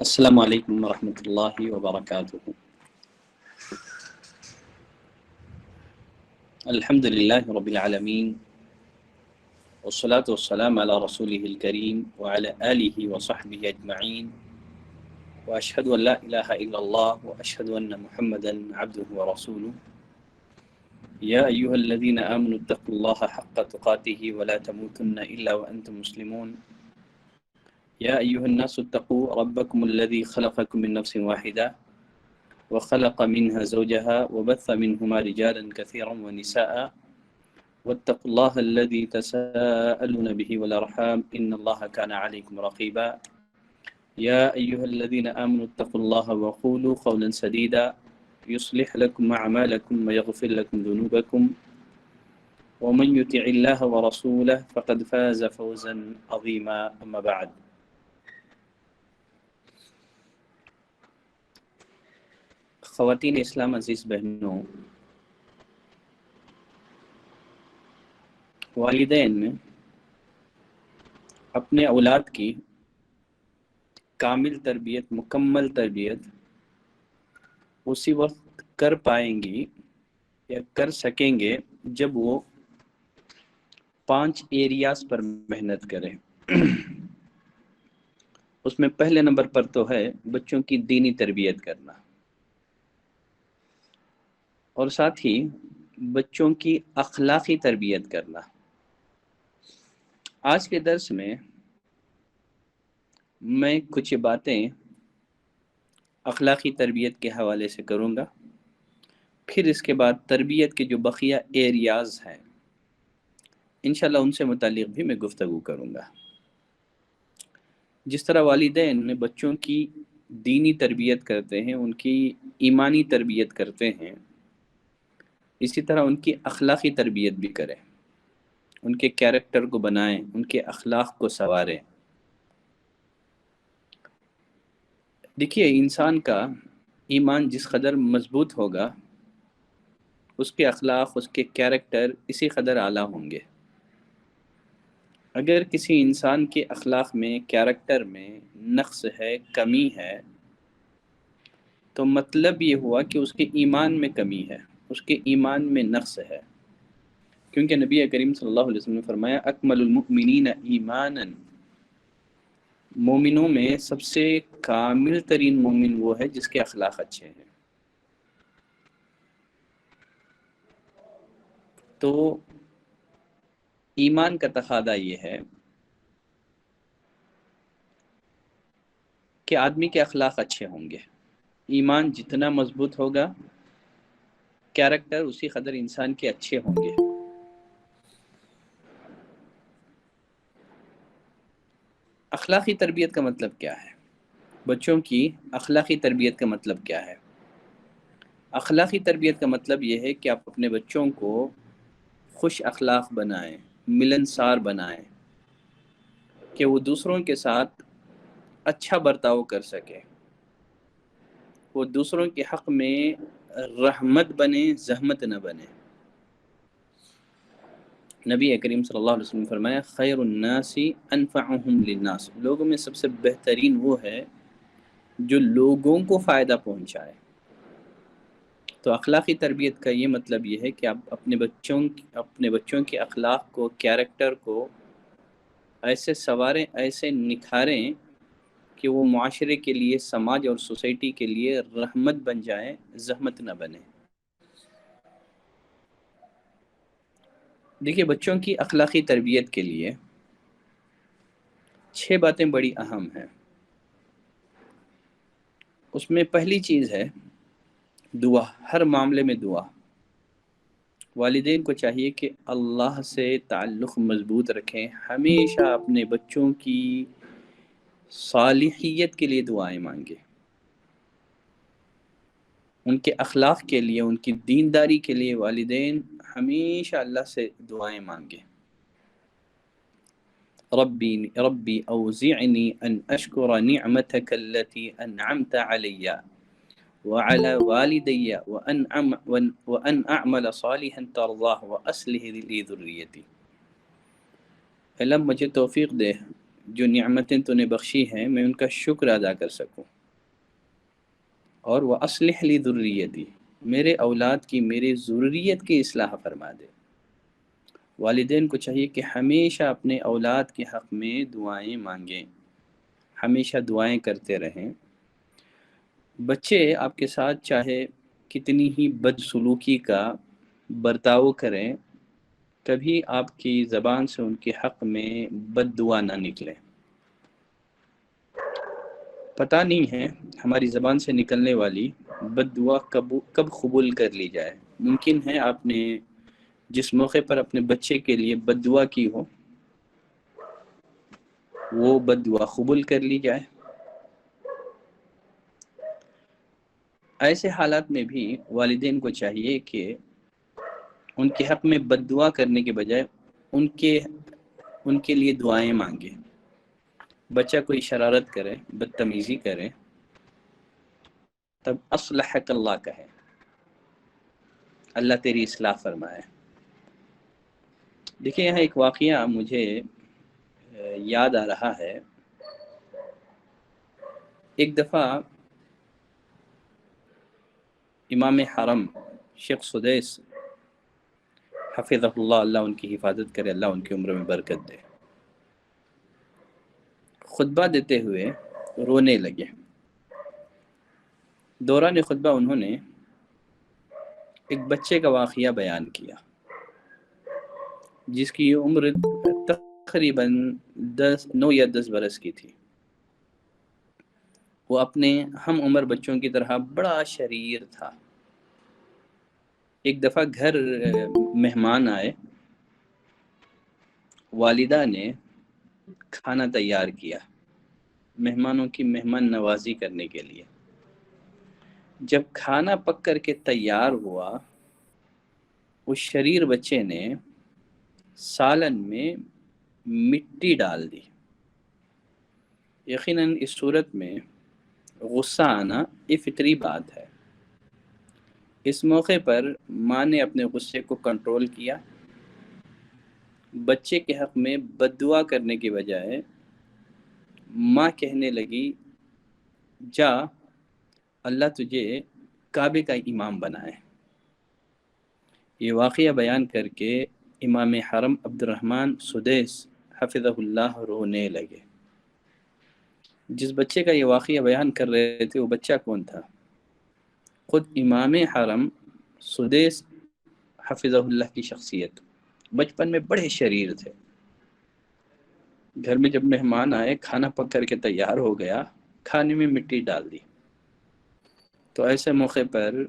السلام علیکم ورحمۃ اللہ وبرکاتہ۔ الحمد للہ رب العالمین والصلاة والسلام علی رسولہ الکریم وعلی آلہ وصحبہ اجمعین واشہد ان لا الہ الا اللہ واشہد ان محمدا عبدہ ورسولہ۔ یا ایہا الذین آمنوا اتقوا اللہ حق تقاتہ ولا تموتن الا وانتم مسلمون۔ یا ایہا الناس اتقوا ربکم الذی خلقکم من نفس واحدہ وخلق منها زوجها وبث منهما رجالا كثيرا ونساء واتقوا الله الذي تساءلون به والأرحام إن الله كان عليكم رقيبا۔ يا أيها الذين آمنوا اتقوا الله وقولوا قولا سديدا يصلح لكم أعمالكم ويغفر لكم ذنوبكم ومن يطع الله ورسوله فقد فاز فوزا عظيما أما بعد۔ خواتین اسلام، عزیز بہنوں، والدین اپنے اولاد کی کامل تربیت، مکمل تربیت اسی وقت کر پائیں گی یا کر سکیں گے جب وہ 5 ایریاز پر محنت کریں۔ اس میں پہلے نمبر پر تو ہے بچوں کی دینی تربیت کرنا، اور ساتھ ہی بچوں کی اخلاقی تربیت کرنا۔ آج کے درس میں میں کچھ باتیں اخلاقی تربیت کے حوالے سے کروں گا، پھر اس کے بعد تربیت کے جو بقیہ ایریاز ہیں انشاءاللہ ان سے متعلق بھی میں گفتگو کروں گا۔ جس طرح والدین بچوں کی دینی تربیت کرتے ہیں، ان کی ایمانی تربیت کرتے ہیں، اسی طرح ان کی اخلاقی تربیت بھی کریں، ان کے کیریکٹر کو بنائیں، ان کے اخلاق کو سنواریں۔ دیکھیے، انسان کا ایمان جس قدر مضبوط ہوگا اس کے اخلاق، اس کے کیریکٹر اسی قدر اعلیٰ ہوں گے۔ اگر کسی انسان کے اخلاق میں، کیریکٹر میں نقص ہے، کمی ہے، تو مطلب یہ ہوا کہ اس کے ایمان میں کمی ہے، اس کے ایمان میں نقص ہے، کیونکہ نبی کریم صلی اللہ علیہ وسلم نے فرمایا اکمل المؤمنین ایمانا، مومنوں میں سب سے کامل ترین مومن وہ ہے جس کے اخلاق اچھے ہیں۔ تو ایمان کا تقاضا یہ ہے کہ آدمی کے اخلاق اچھے ہوں گے۔ ایمان جتنا مضبوط ہوگا، کیریکٹر اسی قدر انسان کے اچھے ہوں گے۔ اخلاقی تربیت کا مطلب کیا ہے؟ بچوں کی اخلاقی تربیت کا مطلب کیا ہے؟ اخلاقی تربیت کا مطلب یہ ہے کہ آپ اپنے بچوں کو خوش اخلاق بنائیں، ملنسار بنائیں، کہ وہ دوسروں کے ساتھ اچھا برتاؤ کر سکے، وہ دوسروں کے حق میں رحمت بنے، زحمت نہ بنے۔ نبی کریم صلی اللہ علیہ وسلم نے فرمایا خیر الناس انفعهم للناس، لوگوں میں سب سے بہترین وہ ہے جو لوگوں کو فائدہ پہنچائے۔ تو اخلاقی تربیت کا یہ مطلب یہ ہے کہ آپ اپنے بچوں کے اخلاق کو، کیریکٹر کو ایسے سنواریں، ایسے نکھاریں کہ وہ معاشرے کے لیے، سماج اور سوسائٹی کے لیے رحمت بن جائیں، زحمت نہ بنے۔ دیکھیے، بچوں کی اخلاقی تربیت کے لیے 6 باتیں بڑی اہم ہیں۔ اس میں پہلی چیز ہے دعا، ہر معاملے میں دعا۔ والدین کو چاہیے کہ اللہ سے تعلق مضبوط رکھیں، ہمیشہ اپنے بچوں کی صالحیت کے لیے دعائیں مانگیں، ان کے اخلاق کے لیے، ان کی دینداری کے لیے والدین ہمیشہ اللہ سے دعائیں مانگیں۔ ربی اوزعنی ان اشکر نعمتک التي انعمت علی وعلى والدی وان اعمل صالحا ترضاه واصلح لی ذریتی۔ اللہ مجھے توفیق دے جو نعمتیں تو نے بخشی ہیں میں ان کا شکر ادا کر سکوں، اور وہ اصلح لی ذریتی، میرے اولاد کی، میرے ذریت کی اصلاح فرما دے۔ والدین کو چاہیے کہ ہمیشہ اپنے اولاد کے حق میں دعائیں مانگیں، ہمیشہ دعائیں کرتے رہیں۔ بچے آپ کے ساتھ چاہے کتنی ہی بدسلوکی کا برتاؤ کریں، کبھی آپ کی زبان سے ان کے حق میں بد دعا نہ نکلے۔ پتہ نہیں ہے ہماری زبان سے نکلنے والی بد دعا کب قبول کر لی جائے۔ ممکن ہے آپ نے جس موقع پر اپنے بچے کے لیے بد دعا کی ہو، وہ بد دعا قبول کر لی جائے۔ ایسے حالات میں بھی والدین کو چاہیے کہ ان کے حق میں بد دعا کرنے کے بجائے ان کے لیے دعائیں مانگے۔ بچہ کوئی شرارت کرے، بدتمیزی کرے، تب اصلحک اللہ کہے، اللہ تیری اصلاح فرمائے۔ دیکھیں یہاں ایک واقعہ مجھے یاد آ رہا ہے۔ ایک دفعہ امام حرم شیخ سدیس حفظہ اللہ، اللہ ان کی حفاظت کرے، اللہ ان کی عمر میں برکت دے، خطبہ دیتے ہوئے رونے لگے۔ دوران خطبہ انہوں نے ایک بچے کا واقعہ بیان کیا جس کی عمر تقریباً 9 یا 10 برس کی تھی۔ وہ اپنے ہم عمر بچوں کی طرح بڑا شریر تھا۔ ایک دفعہ گھر مہمان آئے، والدہ نے کھانا تیار کیا مہمانوں کی مہمان نوازی کرنے کے لیے۔ جب کھانا پک کر کے تیار ہوا، اس شریر بچے نے سالن میں مٹی ڈال دی۔ یقیناً اس صورت میں غصہ آنا یہ فطری بات ہے۔ اس موقع پر ماں نے اپنے غصے کو کنٹرول کیا، بچے کے حق میں بد دعا کرنے کے بجائے ماں کہنے لگی جا اللہ تجھے کعبے کا امام بنائے۔ یہ واقعہ بیان کر کے امام حرم عبد الرحمن سدیس حفظہ اللہ رونے لگے۔ جس بچے کا یہ واقعہ بیان کر رہے تھے وہ بچہ کون تھا؟ خود امام حرم سدیس حفظہ اللہ کی شخصیت۔ بچپن میں بڑے شریر تھے۔ گھر میں جب مہمان آئے، کھانا پک کر کے تیار ہو گیا، کھانے میں مٹی ڈال دی۔ تو ایسے موقع پر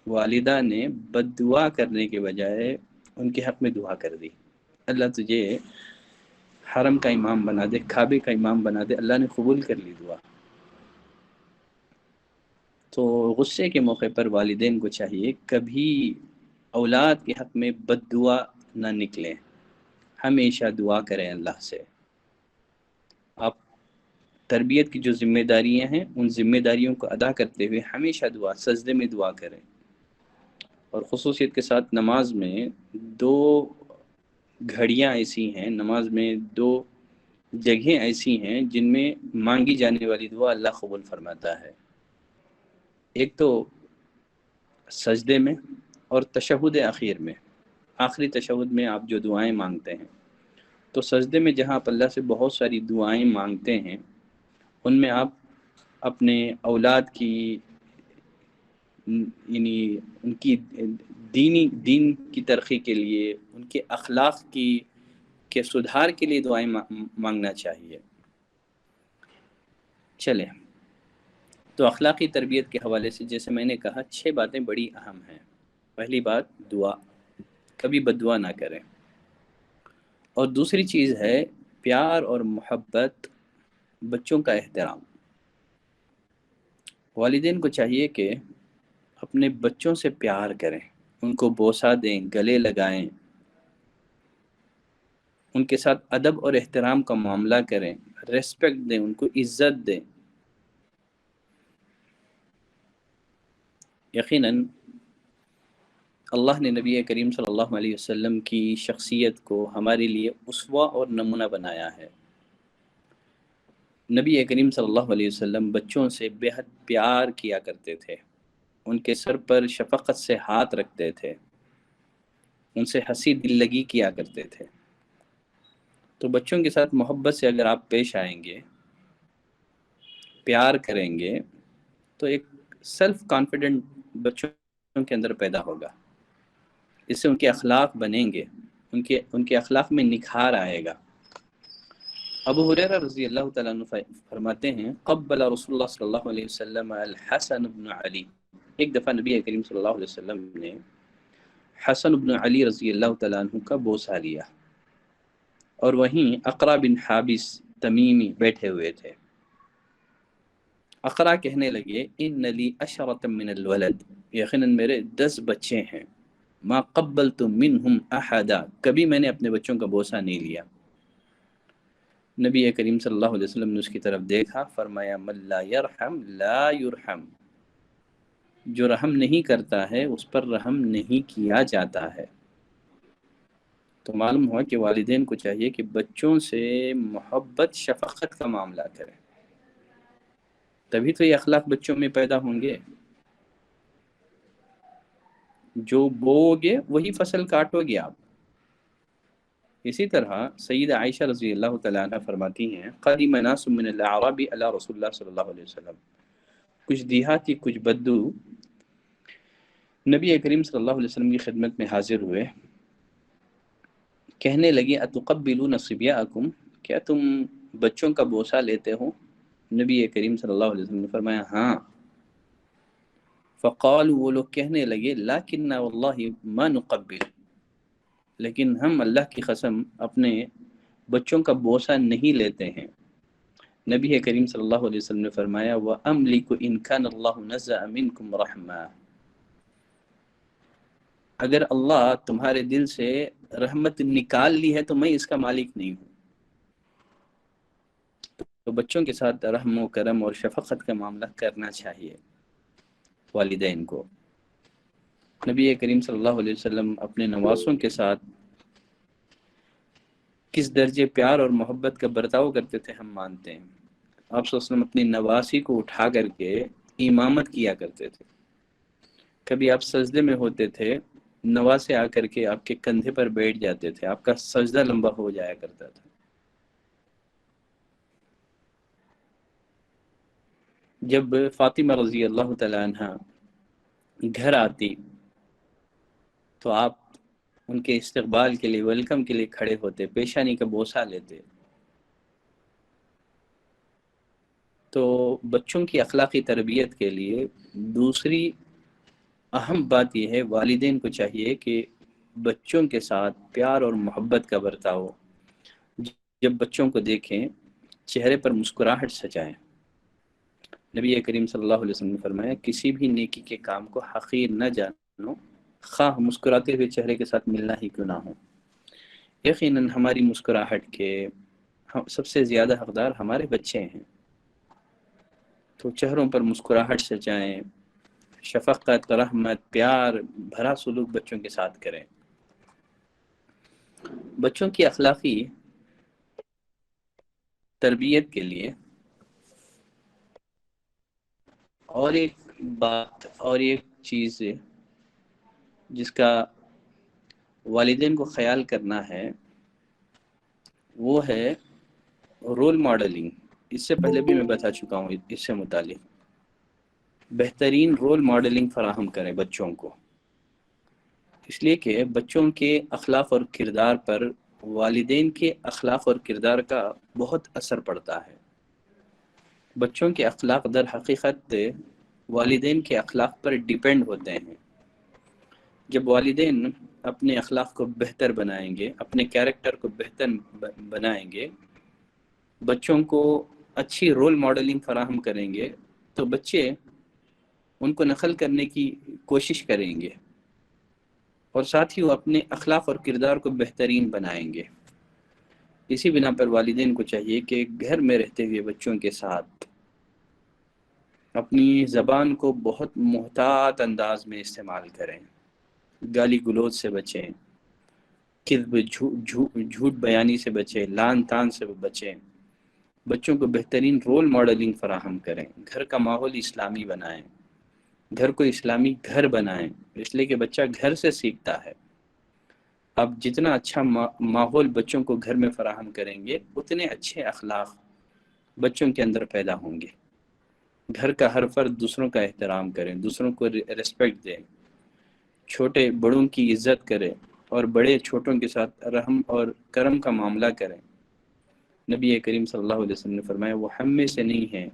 والدہ نے بد دعا کرنے کے بجائے ان کے حق میں دعا کر دی، اللہ تجھے حرم کا امام بنا دے، کعبے کا امام بنا دے۔ اللہ نے قبول کر لی دعا۔ تو غصے کے موقع پر والدین کو چاہیے کبھی اولاد کے حق میں بد دعا نہ نکلیں، ہمیشہ دعا کریں اللہ سے۔ آپ تربیت کی جو ذمہ داریاں ہیں ان ذمہ داریوں کو ادا کرتے ہوئے ہمیشہ دعا، سجدے میں دعا کریں۔ اور خصوصیت کے ساتھ نماز میں 2 گھڑیاں ایسی ہیں، نماز میں 2 جگہیں ایسی ہیں جن میں مانگی جانے والی دعا اللہ قبول فرماتا ہے۔ ایک تو سجدے میں اور تشہد اخیر میں، آخری تشہد میں آپ جو دعائیں مانگتے ہیں، تو سجدے میں جہاں آپ اللہ سے بہت ساری دعائیں مانگتے ہیں، ان میں آپ اپنے اولاد کی یعنی ان کی دین کی ترقی کے لیے، ان کے اخلاق کے سدھار کے لیے دعائیں مانگنا چاہیے۔ چلیں، تو اخلاقی تربیت کے حوالے سے جیسے میں نے کہا 6 باتیں بڑی اہم ہیں۔ پہلی بات دعا، کبھی بد دعا نہ کریں۔ اور دوسری چیز ہے پیار اور محبت، بچوں کا احترام۔ والدین کو چاہیے کہ اپنے بچوں سے پیار کریں، ان کو بوسہ دیں، گلے لگائیں، ان کے ساتھ ادب اور احترام کا معاملہ کریں، ریسپیکٹ دیں، ان کو عزت دیں۔ یقیناً اللہ نے نبی کریم صلی اللہ علیہ وسلم کی شخصیت کو ہمارے لیے اسوہ اور نمونہ بنایا ہے۔ نبی کریم صلی اللہ علیہ وسلم بچوں سے بے حد پیار کیا کرتے تھے۔ ان کے سر پر شفقت سے ہاتھ رکھتے تھے، ان سے ہنسی دل لگی کیا کرتے تھے۔ تو بچوں کے ساتھ محبت سے اگر آپ پیش آئیں گے، پیار کریں گے، تو ایک سیلف کانفیڈنٹ بچوں کے اندر پیدا ہوگا، اس سے ان کے اخلاق بنیں گے، ان کے اخلاق میں نکھار آئے گا۔ ابو ہریرہ رضی اللہ تعالیٰ عنہ فرماتے ہیں قبل رسول اللہ صلی اللہ علیہ وسلم الحسن بن علی، ایک دفعہ نبی کریم صلی اللہ علیہ وسلم نے حسن بن علی رضی اللہ تعالیٰ عنہ کا بوسہ لیا، اور وہیں اقرا بن حابس تمیمی بیٹھے ہوئے تھے۔ اقرا کہنے لگے ان لی عشرۃ من الولد، یقیناً میرے 10 بچے ہیں، ما قبلت منہم احدا، کبھی میں نے اپنے بچوں کا بوسہ نہیں لیا۔ نبی کریم صلی اللہ علیہ وسلم نے اس کی طرف دیکھا، فرمایا من لا یرحم لا یرحم، جو رحم نہیں کرتا ہے اس پر رحم نہیں کیا جاتا ہے۔ تو معلوم ہوا کہ والدین کو چاہیے کہ بچوں سے محبت شفقت کا معاملہ کریں، تبھی تو یہ اخلاق بچوں میں پیدا ہوں گے۔ جو بو گے وہی فصل کاٹو گے آپ۔ اسی طرح سیدہ عائشہ رضی اللہ تعالیٰ عنہ فرماتی ہیں قدیم ناس من الاعراب علی رسول اللہ صلی اللہ علیہ وسلم، کچھ دیہاتی کچھ بدو نبی کریم صلی اللہ علیہ وسلم کی خدمت میں حاضر ہوئے، کہنے لگے اتقبلون صبیاءکم، کیا تم بچوں کا بوسہ لیتے ہو؟ نبی کریم صلی اللہ علیہ وسلم نے فرمایا ہاں۔ فقال، وہ لوگ کہنے لگے لیکن واللہ ما نقبل، لیکن ہم اللہ کی قسم اپنے بچوں کا بوسہ نہیں لیتے ہیں۔ نبی کریم صلی اللہ علیہ وسلم نے فرمایا وَأَمْلِكُ إِنْ كَانَ اللَّهُ نَزَّعَ مِنْكُمْ رَحْمًا، اگر اللہ تمہارے دل سے رحمت نکال لی ہے تو میں اس کا مالک نہیں ہوں۔ تو بچوں کے ساتھ رحم و کرم اور شفقت کا معاملہ کرنا چاہیے والدین کو۔ نبی کریم صلی اللہ علیہ وسلم اپنے نواسوں کے ساتھ کس درجے پیار اور محبت کا برتاؤ کرتے تھے ہم مانتے ہیں۔ آپ صلی اللہ علیہ وسلم اپنی نواسی کو اٹھا کر کے امامت کیا کرتے تھے۔ کبھی آپ سجدے میں ہوتے تھے، نواسے آ کر کے آپ کے کندھے پر بیٹھ جاتے تھے، آپ کا سجدہ لمبا ہو جایا کرتا تھا۔ جب فاطمہ رضی اللہ تعالی عنہ گھر آتی تو آپ ان کے استقبال کے لیے، ویلکم کے لیے کھڑے ہوتے، پیشانی کا بوسہ لیتے۔ تو بچوں کی اخلاقی تربیت کے لیے دوسری اہم بات یہ ہے، والدین کو چاہیے کہ بچوں کے ساتھ پیار اور محبت کا برتاؤ، جب بچوں کو دیکھیں چہرے پر مسکراہٹ سجائیں۔ نبی کریم صلی اللہ علیہ وسلم نے فرمایا کسی بھی نیکی کے کام کو حقیر نہ جانو، خواہ مسکراتے ہوئے چہرے کے ساتھ ملنا ہی کیوں نہ ہو۔ یقیناً ہماری مسکراہٹ کے سب سے زیادہ حقدار ہمارے بچے ہیں، تو چہروں پر مسکراہٹ سجائیں، شفقت، رحمت، پیار بھرا سلوک بچوں کے ساتھ کریں۔ بچوں کی اخلاقی تربیت کے لیے اور ایک بات اور ایک چیز جس کا والدین کو خیال کرنا ہے وہ ہے رول ماڈلنگ۔ اس سے پہلے بھی میں بتا چکا ہوں اس سے متعلق، بہترین رول ماڈلنگ فراہم کریں بچوں کو، اس لیے کہ بچوں کے اخلاق اور کردار پر والدین کے اخلاق اور کردار کا بہت اثر پڑتا ہے۔ بچوں کے اخلاق در حقیقت والدین کے اخلاق پر ڈیپینڈ ہوتے ہیں۔ جب والدین اپنے اخلاق کو بہتر بنائیں گے، اپنے کیریکٹر کو بہتر بنائیں گے، بچوں کو اچھی رول ماڈلنگ فراہم کریں گے، تو بچے ان کو نقل کرنے کی کوشش کریں گے، اور ساتھ ہی وہ اپنے اخلاق اور کردار کو بہترین بنائیں گے۔ اسی بنا پر والدین کو چاہیے کہ گھر میں رہتے ہوئے بچوں کے ساتھ اپنی زبان کو بہت محتاط انداز میں استعمال کریں، گالی گلوچ سے بچیں، کذب جھوٹ بیانی سے بچیں، لان تان سے بچیں، بچوں کو بہترین رول ماڈلنگ فراہم کریں، گھر کا ماحول اسلامی بنائیں، گھر کو اسلامی گھر بنائیں، اس لیے کہ بچہ گھر سے سیکھتا ہے۔ آپ جتنا اچھا ماحول بچوں کو گھر میں فراہم کریں گے، اتنے اچھے اخلاق بچوں کے اندر پیدا ہوں گے۔ گھر کا ہر فرد دوسروں کا احترام کریں، دوسروں کو ریسپیکٹ دیں، چھوٹے بڑوں کی عزت کریں، اور بڑے چھوٹوں کے ساتھ رحم اور کرم کا معاملہ کریں۔ نبی کریم صلی اللہ علیہ وسلم نے فرمایا وہ ہم میں سے نہیں ہے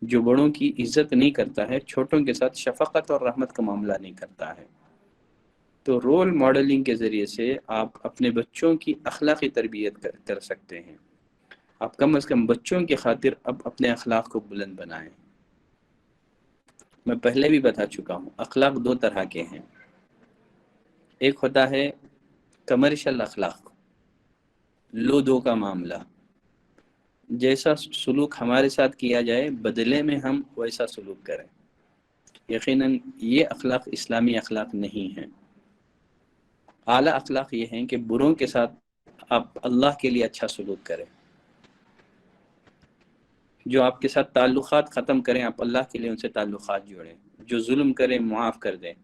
جو بڑوں کی عزت نہیں کرتا ہے، چھوٹوں کے ساتھ شفقت اور رحمت کا معاملہ نہیں کرتا ہے۔ تو رول ماڈلنگ کے ذریعے سے آپ اپنے بچوں کی اخلاقی تربیت کر سکتے ہیں۔ آپ کم از کم بچوں کی خاطر اب اپنے اخلاق کو بلند بنائیں۔ میں پہلے بھی بتا چکا ہوں، اخلاق دو طرح کے ہیں۔ ایک ہوتا ہے کمرشل اخلاق، لو دو کا معاملہ، جیسا سلوک ہمارے ساتھ کیا جائے بدلے میں ہم ویسا سلوک کریں۔ یقیناً یہ اخلاق اسلامی اخلاق نہیں ہیں۔ اعلیٰ اخلاق یہ ہیں کہ بروں کے ساتھ آپ اللہ کے لیے اچھا سلوک کریں، جو آپ کے ساتھ تعلقات ختم کریں آپ اللہ کے لیے ان سے تعلقات جوڑیں، جو ظلم کریں معاف کر دیں،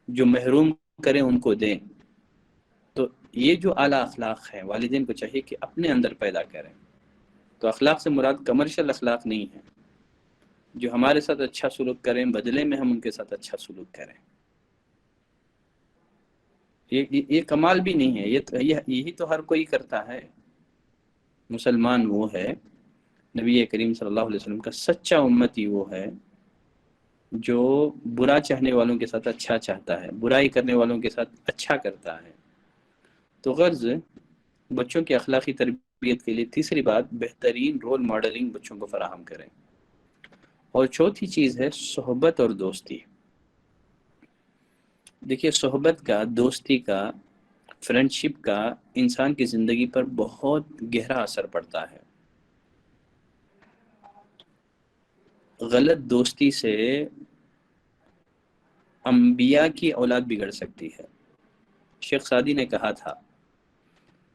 جو محروم کریں ان کو دیں۔ تو یہ جو اعلیٰ اخلاق ہیں والدین کو چاہیے کہ اپنے اندر پیدا کریں۔ تو اخلاق سے مراد کمرشل اخلاق نہیں ہے، جو ہمارے ساتھ اچھا سلوک کریں بدلے میں ہم ان کے ساتھ اچھا سلوک کریں۔ یہ کمال بھی نہیں ہے، یہی تو ہر کوئی کرتا ہے۔ مسلمان وہ ہے، نبی کریم صلی اللہ علیہ وسلم کا سچا امتی وہ ہے جو برا چاہنے والوں کے ساتھ اچھا چاہتا ہے، برائی کرنے والوں کے ساتھ اچھا کرتا ہے۔ تو غرض بچوں کی اخلاقی تربیت کے لیے تیسری بات، بہترین رول ماڈلنگ بچوں کو فراہم کریں۔ اور چوتھی چیز ہے صحبت اور دوستی۔ دیکھیے صحبت کا، دوستی کا، فرینڈشپ کا انسان کی زندگی پر بہت گہرا اثر پڑتا ہے۔ غلط دوستی سے انبیاء کی اولاد بگڑ سکتی ہے۔ شیخ سعدی نے کہا تھا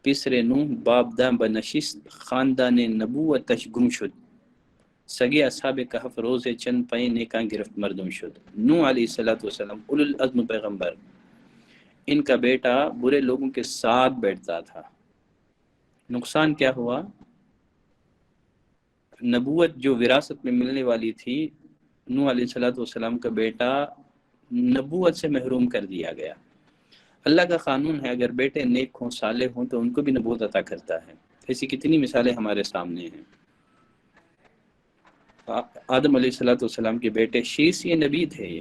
پسر نوح باب دا بنشست خاندان نبوتش گم شد، سگے اصحاب کہف روز چند پائے نیکاں گرفت مردم شد۔ نوح علیہ السلام اولو العزم پیغمبر، ان کا بیٹا برے لوگوں کے ساتھ بیٹھتا تھا۔ نقصان کیا ہوا؟ نبوت جو وراثت میں ملنے والی تھی، نوح علیہ السلام کا بیٹا نبوت سے محروم کر دیا گیا۔ اللہ کا قانون ہے اگر بیٹے نیک ہوں، صالح ہوں، تو ان کو بھی نبوت عطا کرتا ہے۔ ایسی کتنی مثالیں ہمارے سامنے ہیں۔ آدم علیہ السلام کے بیٹے شیس یہ نبی تھے۔ یہ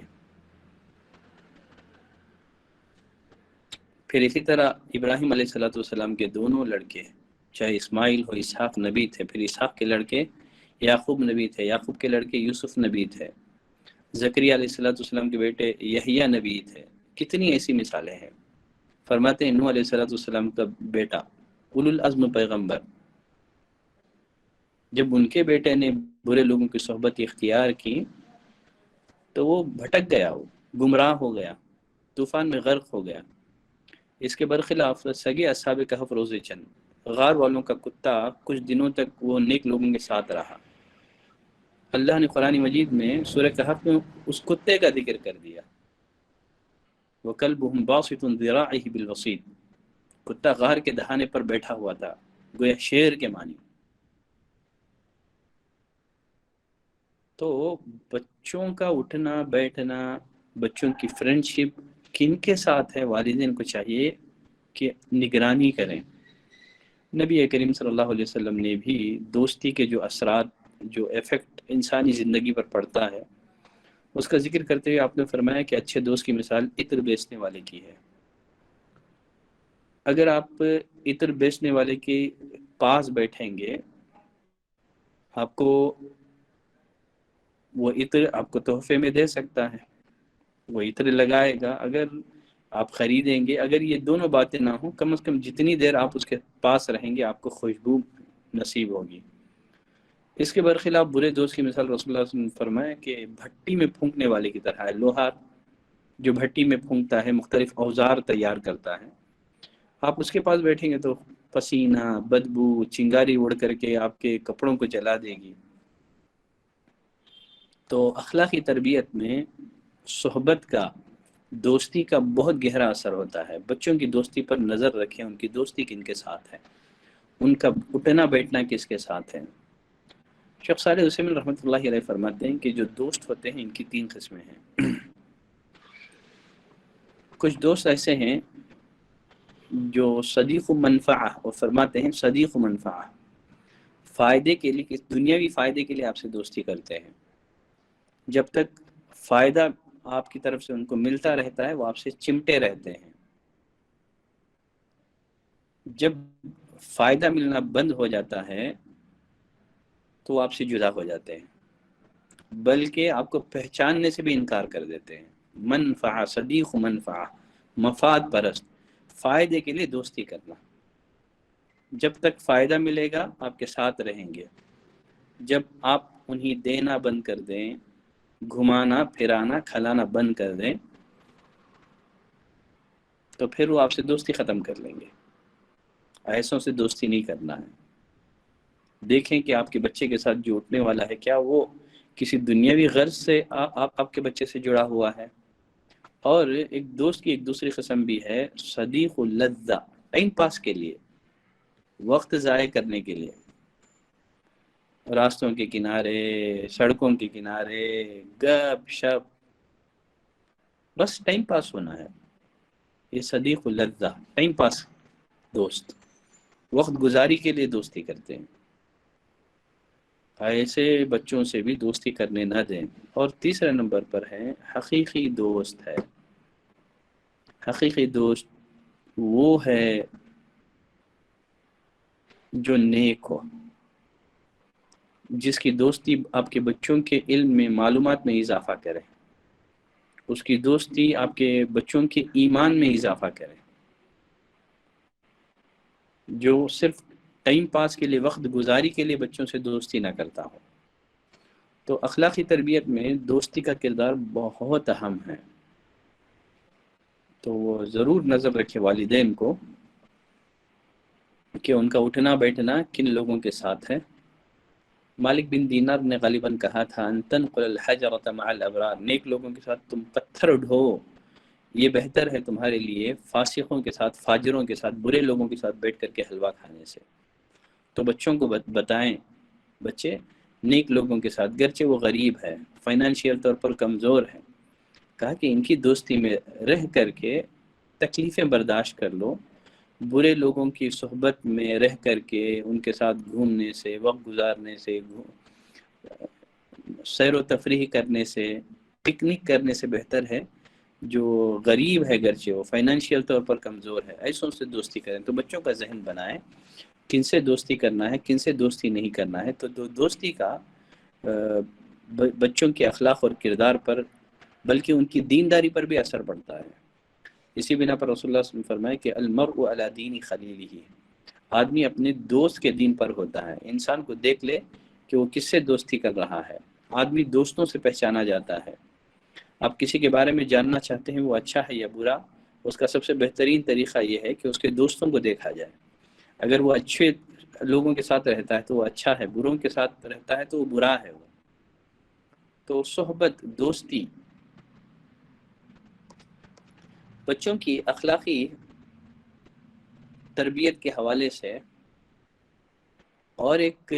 پھر اسی طرح ابراہیم علیہ السلام کے دونوں لڑکے، چاہے اسماعیل ہو، اسحاق نبی تھے، پھر اسحاق کے لڑکے یعقوب نبی تھے، یعقوب کے لڑکے یوسف نبی تھے، زکریا علیہ السلام کے بیٹے یحییٰ نبی تھے۔ کتنی ایسی مثالیں ہیں۔ فرماتے ہیں نوح علیہ السلام کا بیٹا اولو العزم پیغمبر، جب ان کے بیٹے نے برے لوگوں کی صحبت اختیار کی تو وہ بھٹک گیا، وہ گمراہ ہو گیا، طوفان میں غرق ہو گیا۔ اس کے برخلاف سگے اصحاب کہف روزے چند، غار والوں کا کتا کچھ دنوں تک وہ نیک لوگوں کے ساتھ رہا۔ اللہ نے قرآن مجید میں سورہ کہف میں اس کتے کا ذکر کر دیا، وَكَلْبُهُمْ بَاسِطٌ ذِرَاعِهِ بِالْوَصِيدِ، کتا غار کے دہانے پر بیٹھا ہوا تھا، گویا شیر کے معنی۔ تو بچوں کا اٹھنا بیٹھنا، بچوں کی فرینڈشپ کن کے ساتھ ہے، والدین کو چاہیے کہ نگرانی کریں۔ نبی کریم صلی اللہ علیہ وسلم نے بھی دوستی کے جو اثرات، جو ایفیکٹ انسانی زندگی پر پڑتا ہے، اس کا ذکر کرتے ہوئے آپ نے فرمایا کہ اچھے دوست کی مثال عطر بیچنے والے کی ہے۔ اگر آپ عطر بیچنے والے کے پاس بیٹھیں گے، آپ کو وہ عطر آپ کو تحفے میں دے سکتا ہے، وہ عطر لگائے گا، اگر آپ خریدیں گے۔ اگر یہ دونوں باتیں نہ ہوں، کم از کم جتنی دیر آپ اس کے پاس رہیں گے آپ کو خوشبو نصیب ہوگی۔ اس کے برخلاف برے دوست کی مثال رسول اللہ صلی اللہ علیہ وسلم نے فرمایا کہ بھٹی میں پھونکنے والے کی طرح ہے۔ لوہار جو بھٹی میں پھونکتا ہے، مختلف اوزار تیار کرتا ہے، آپ اس کے پاس بیٹھیں گے تو پسینہ، بدبو، چنگاری اڑ کر کے آپ کے کپڑوں کو جلا دے گی۔ تو اخلاقی تربیت میں صحبت کا، دوستی کا بہت گہرا اثر ہوتا ہے۔ بچوں کی دوستی پر نظر رکھیں، ان کی دوستی کن کے ساتھ ہے، ان کا اٹھنا بیٹھنا کس کے ساتھ ہے۔ شیخ صالح عثیمین رحمۃ اللہ علیہ فرماتے ہیں کہ جو دوست ہوتے ہیں ان کی 3 قسمیں ہیں۔ کچھ دوست ایسے ہیں جو صدیق و منفعہ، وہ فرماتے ہیں صدیق و منفعہ، فائدے کے لیے، دنیاوی فائدے کے لیے آپ سے دوستی کرتے ہیں۔ جب تک فائدہ آپ کی طرف سے ان کو ملتا رہتا ہے وہ آپ سے چمٹے رہتے ہیں، جب فائدہ ملنا بند ہو جاتا ہے تو وہ آپ سے جدا ہو جاتے ہیں، بلکہ آپ کو پہچاننے سے بھی انکار کر دیتے ہیں۔ منفعہ، صدیق و منفعہ، مفاد پرست، فائدے کے لیے دوستی کرنا۔ جب تک فائدہ ملے گا آپ کے ساتھ رہیں گے، جب آپ انہیں دینا بند کر دیں، گھمانا پھرانا کھلانا بند کر دیں، تو پھر وہ آپ سے دوستی ختم کر لیں گے۔ ایسوں سے دوستی نہیں کرنا ہے۔ دیکھیں کہ آپ کے بچے کے ساتھ جو اٹھنے والا ہے کیا وہ کسی دنیاوی غرض سے آپ کے بچے سے جڑا ہوا ہے۔ اور ایک دوست کی ایک دوسری قسم بھی ہے، صدیق اللذہ، ٹائم پاس کے لیے، وقت ضائع کرنے کے لیے، راستوں کے کنارے، سڑکوں کے کنارے، گپ شپ، بس ٹائم پاس ہونا ہے۔ یہ صدیق اللذہ، ٹائم پاس دوست، وقت گزاری کے لیے دوستی کرتے ہیں۔ ایسے بچوں سے بھی دوستی کرنے نہ دیں۔ اور تیسرے نمبر پر ہے حقیقی دوست ہے۔ حقیقی دوست وہ ہے جو نیک ہو، جس کی دوستی آپ کے بچوں کے علم میں، معلومات میں اضافہ کرے، اس کی دوستی آپ کے بچوں کے ایمان میں اضافہ کرے، جو صرف ٹائم پاس کے لیے، وقت گزاری کے لیے بچوں سے دوستی نہ کرتا ہو۔ تو اخلاقی تربیت میں دوستی کا کردار بہت اہم ہے، تو وہ ضرور نظر رکھے والدین کو کہ ان کا اٹھنا بیٹھنا کن لوگوں کے ساتھ ہے۔ مالک بن دینار نے غالباً کہا تھا ان تنقل الحجرۃ مع الابرار، نیک لوگوں کے ساتھ تم پتھر ڈھو، یہ بہتر ہے تمہارے لیے فاسقوں کے ساتھ، فاجروں کے ساتھ، برے لوگوں کے ساتھ بیٹھ کر کے حلوہ کھانے سے۔ تو بچوں کو بتائیں، بچے نیک لوگوں کے ساتھ، گرچہ وہ غریب ہے، فائنینشیل طور پر کمزور ہے، کہا کہ ان کی دوستی میں رہ کر کے تکلیفیں برداشت کر لو، برے لوگوں کی صحبت میں رہ کر کے ان کے ساتھ گھومنے سے، وقت گزارنے سے، سیر و تفریح کرنے سے، پکنک کرنے سے بہتر ہے جو غریب ہے، گرچہ وہ فائنینشیل طور پر کمزور ہے، ایسوں سے دوستی کریں۔ تو بچوں کا ذہن بنائیں کن سے دوستی کرنا ہے، کن سے دوستی نہیں کرنا ہے۔ تو دوستی کا بچوں کے اخلاق اور کردار پر، بلکہ ان کی دینداری پر بھی اثر پڑتا ہے۔ اسی بنا پر رسول اللہ صلی اللہ علیہ وسلم فرمائے کہ المرء علی دین خلیلہ، آدمی اپنے دوست کے دین پر ہوتا ہے۔ انسان کو دیکھ لے کہ وہ کس سے دوستی کر رہا ہے۔ آدمی دوستوں سے پہچانا جاتا ہے۔ آپ کسی کے بارے میں جاننا چاہتے ہیں وہ اچھا ہے یا برا، اس کا سب سے بہترین طریقہ یہ ہے کہ اس کے دوستوں کو دیکھا جائے۔ اگر وہ اچھے لوگوں کے ساتھ رہتا ہے تو وہ اچھا ہے، بروں کے ساتھ رہتا ہے تو وہ برا ہے۔ وہ تو صحبت، دوستی، بچوں کی اخلاقی تربیت کے حوالے سے اور ایک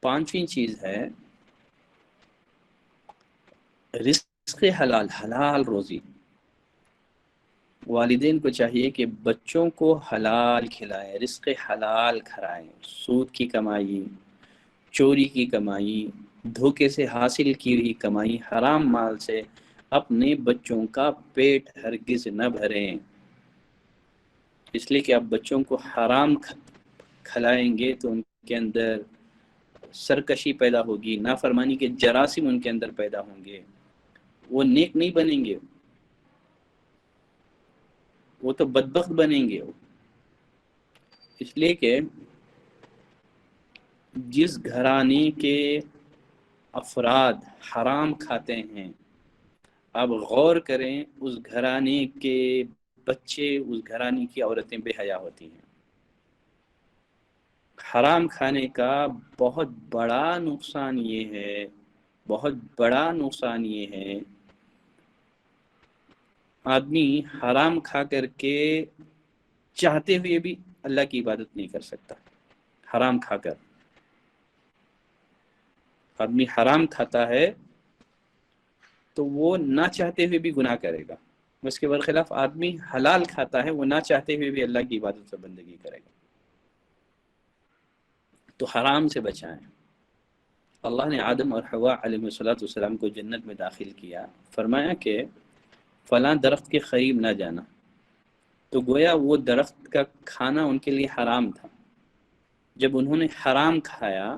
5ویں چیز ہے رزق حلال، حلال روزی۔ والدین کو چاہیے کہ بچوں کو حلال کھلائیں، رزق حلال کھلائیں، سود کی کمائی، چوری کی کمائی، دھوکے سے حاصل کی ہوئی کمائی، حرام مال سے اپنے بچوں کا پیٹ ہرگز نہ بھریں، اس لیے کہ آپ بچوں کو حرام کھلائیں گے تو ان کے اندر سرکشی پیدا ہوگی، نافرمانی کے جراثیم ان کے اندر پیدا ہوں گے، وہ نیک نہیں بنیں گے، وہ تو بدبخت بنیں گے۔ اس لیے کہ جس گھرانے کے افراد حرام کھاتے ہیں، اب غور کریں اس گھرانے کے بچے، اس گھرانے کی عورتیں بے حیا ہوتی ہیں۔ حرام کھانے کا بہت بڑا نقصان یہ ہے، بہت بڑا نقصان یہ ہے آدمی حرام کھا کر کے چاہتے ہوئے بھی اللہ کی عبادت نہیں کر سکتا۔ حرام کھا کر آدمی حرام کھاتا ہے تو وہ نہ چاہتے ہوئے بھی گناہ کرے گا، اس کے برخلاف آدمی حلال کھاتا ہے وہ نہ چاہتے ہوئے بھی اللہ کی عبادت و بندگی کرے گا۔ تو حرام سے بچائیں۔ اللہ نے آدم اور حوا علیہ السلام کو جنت میں داخل کیا، فرمایا کہ فلاں درخت کے قریب نہ جانا، تو گویا وہ درخت کا کھانا ان کے لیے حرام تھا۔ جب انہوں نے حرام کھایا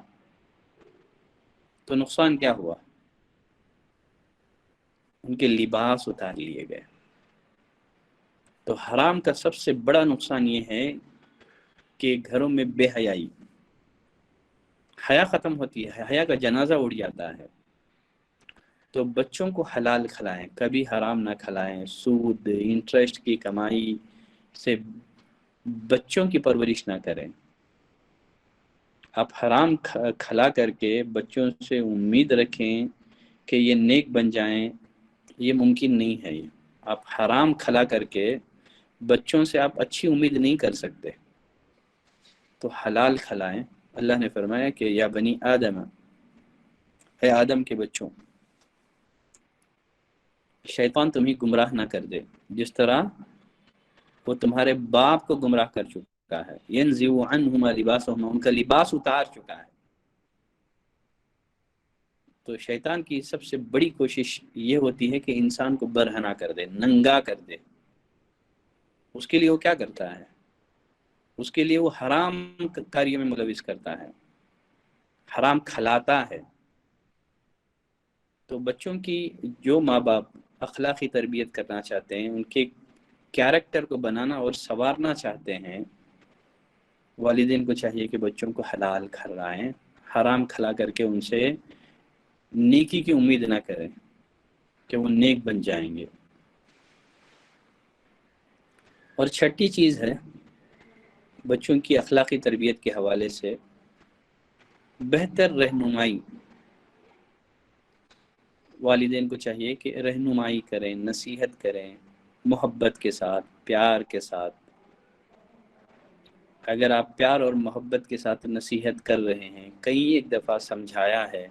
تو نقصان کیا ہوا؟ ان کے لباس اتار لیے گئے۔ تو حرام کا سب سے بڑا نقصان یہ ہے کہ گھروں میں بے حیائی، حیا ختم ہوتی ہے، حیا کا جنازہ اڑ جاتا ہے۔ تو بچوں کو حلال کھلائیں، کبھی حرام نہ کھلائیں۔ سود، انٹرسٹ کی کمائی سے بچوں کی پرورش نہ کریں۔ آپ حرام کھلا کر کے بچوں سے امید رکھیں کہ یہ نیک بن جائیں، یہ ممکن نہیں ہے۔ آپ حرام کھلا کر کے بچوں سے آپ اچھی امید نہیں کر سکتے، تو حلال کھلائیں۔ اللہ نے فرمایا کہ یا بنی آدم، اے آدم کے بچوں، شیطان تمہیں گمراہ نہ کر دے جس طرح وہ تمہارے باپ کو گمراہ کر چکا ہے۔ ينزع عنہما لباسہما، ان کا لباس اتار چکا ہے۔ تو شیطان کی سب سے بڑی کوشش یہ ہوتی ہے کہ انسان کو برہنہ کر دے، ننگا کر دے۔ اس کے لیے وہ کیا کرتا ہے؟ اس کے لیے وہ حرام کاریوں میں ملوث کرتا ہے، حرام کھلاتا ہے۔ تو بچوں کی جو ماں باپ اخلاقی تربیت کرنا چاہتے ہیں، ان کے کیریکٹر کو بنانا اور سنوارنا چاہتے ہیں، والدین کو چاہیے کہ بچوں کو حلال کھلائیں، حرام کھلا کر کے ان سے نیکی کی امید نہ کریں کہ وہ نیک بن جائیں گے۔ اور چھٹی چیز ہے بچوں کی اخلاقی تربیت کے حوالے سے بہتر رہنمائی۔ والدین کو چاہیے کہ رہنمائی کریں، نصیحت کریں، محبت کے ساتھ، پیار کے ساتھ۔ اگر آپ پیار اور محبت کے ساتھ نصیحت کر رہے ہیں، کئی ایک دفعہ سمجھایا ہے،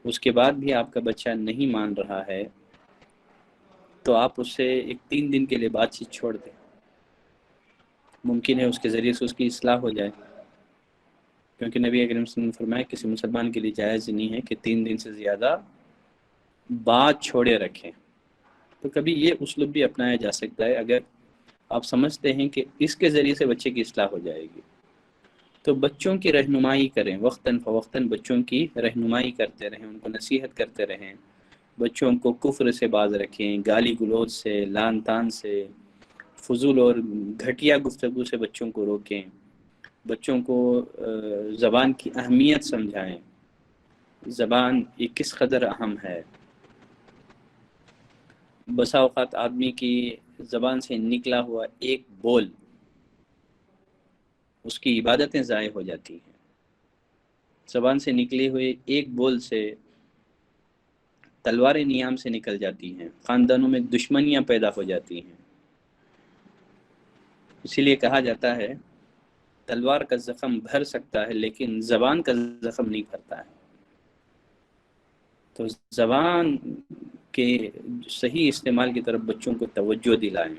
اس کے بعد بھی آپ کا بچہ نہیں مان رہا ہے، تو آپ اس سے ایک 3 دن کے لیے بات چیت چھوڑ دیں۔ ممکن ہے اس کے ذریعے سے اس کی اصلاح ہو جائے، کیونکہ نبی اکرم صلی اللہ علیہ وسلم نے فرمایا کسی مسلمان کے لیے جائز نہیں ہے کہ 3 دن سے زیادہ بات چھوڑے رکھیں۔ تو کبھی یہ اسلوب بھی اپنایا جا سکتا ہے اگر آپ سمجھتے ہیں کہ اس کے ذریعے سے بچے کی اصلاح ہو جائے گی۔ تو بچوں کی رہنمائی کریں، وقتاً فوقتاً بچوں کی رہنمائی کرتے رہیں، ان کو نصیحت کرتے رہیں۔ بچوں کو کفر سے باز رکھیں، گالی گلوچ سے، لعن طعن سے، فضول اور گھٹیا گفتگو سے بچوں کو روکیں۔ بچوں کو زبان کی اہمیت سمجھائیں، زبان یہ کس قدر اہم ہے۔ بسا اوقات آدمی کی زبان سے نکلا ہوا ایک بول اس کی عبادتیں ضائع ہو جاتی ہیں۔ زبان سے نکلے ہوئے ایک بول سے تلواریں نیام سے نکل جاتی ہیں، خاندانوں میں دشمنیاں پیدا ہو جاتی ہیں۔ اسی لیے کہا جاتا ہے تلوار کا زخم بھر سکتا ہے لیکن زبان کا زخم نہیں بھرتا ہے۔ تو زبان کے صحیح استعمال کی طرف بچوں کو توجہ دلائیں،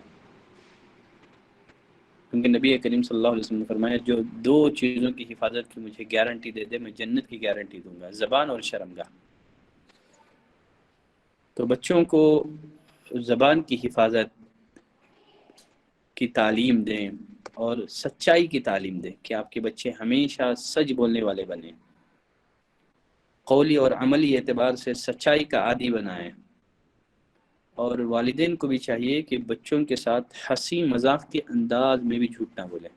کیونکہ نبی کریم صلی اللہ علیہ وسلم نے فرمایا جو 2 چیزوں کی حفاظت کی مجھے گارنٹی دے دے میں جنت کی گارنٹی دوں گا، زبان اور شرمگاہ۔ تو بچوں کو زبان کی حفاظت کی تعلیم دیں اور سچائی کی تعلیم دیں کہ آپ کے بچے ہمیشہ سچ بولنے والے بنیں، قولی اور عملی اعتبار سے سچائی کا عادی بنائیں۔ اور والدین کو بھی چاہیے کہ بچوں کے ساتھ ہنسی مذاق کے انداز میں بھی جھوٹ نہ بولیں۔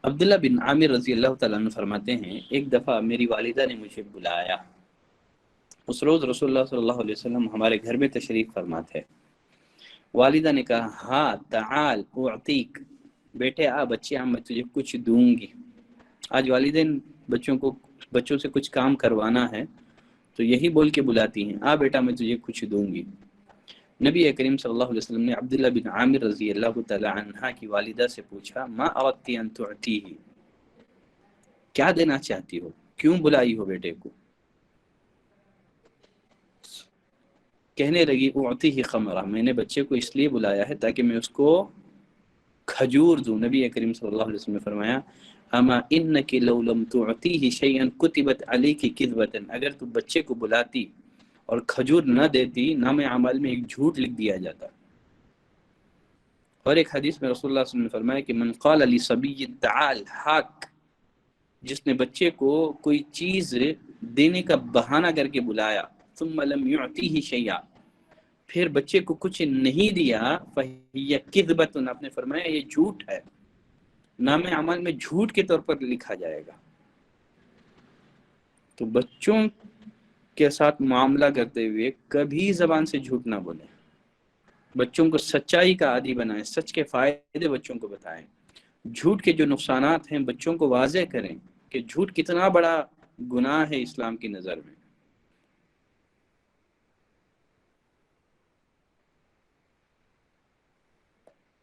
عبداللہ بن عامر رضی اللہ تعالیٰ عنہ فرماتے ہیں ایک دفعہ میری والدہ نے مجھے بلایا۔ اس روز رسول اللہ صلی اللہ علیہ وسلم ہمارے گھر میں تشریف فرما تھے۔ والدہ نے کہا ہاں تعال اعطیک، بیٹے آ بچے آ میں تجھے کچھ دوں گی۔ آج والدین بچوں سے کچھ کام کروانا ہے تو یہی بول کے بلاتی ہیں آ بیٹا میں تجھے کچھ دوں گی۔ نبی کریم صلی اللہ علیہ وسلم نے عبداللہ بن عامر رضی اللہ تعالی عنہ کی والدہ سے پوچھا ما اردتی ان تعطیہ، کیا دینا چاہتی ہو، کیوں بلائی ہو بیٹے کو؟ کہنے لگی اعطیہ خمرہ، میں نے بچے کو اس لیے بلایا ہے تاکہ میں اس کو کھجور دوں۔ نبی کریم صلی اللہ علیہ وسلم نے فرمایا اما انک لو لم تعطیہ شیئا کتبت علیک کذبۃ، اگر تو بچے کو بلاتی اور کھجور نہ دیتی، نام اعمال میں ایک جھوٹ لکھ دیا جاتا۔ اور ایک حدیث میں رسول اللہ صلی اللہ علیہ وسلم نے فرمایا کہ من قال لصبی تعال ہاک، جس نے بچے کو کوئی چیز دینے کا بہانہ کر کے بلایا، ثم لم يعطیہ شیئا، پھر بچے کو کچھ نہیں دیا، فہی کذبۃ، آپ نے فرمایا یہ جھوٹ ہے، نام اعمال میں جھوٹ کے طور پر لکھا جائے گا۔ تو بچوں کے ساتھ معاملہ کرتے ہوئے کبھی زبان سے جھوٹ نہ بولیں، بچوں کو سچائی کا عادی بنائیں، سچ کے فائدے بچوں کو بتائیں، جھوٹ کے جو نقصانات ہیں بچوں کو واضح کریں کہ جھوٹ کتنا بڑا گناہ ہے اسلام کی نظر میں۔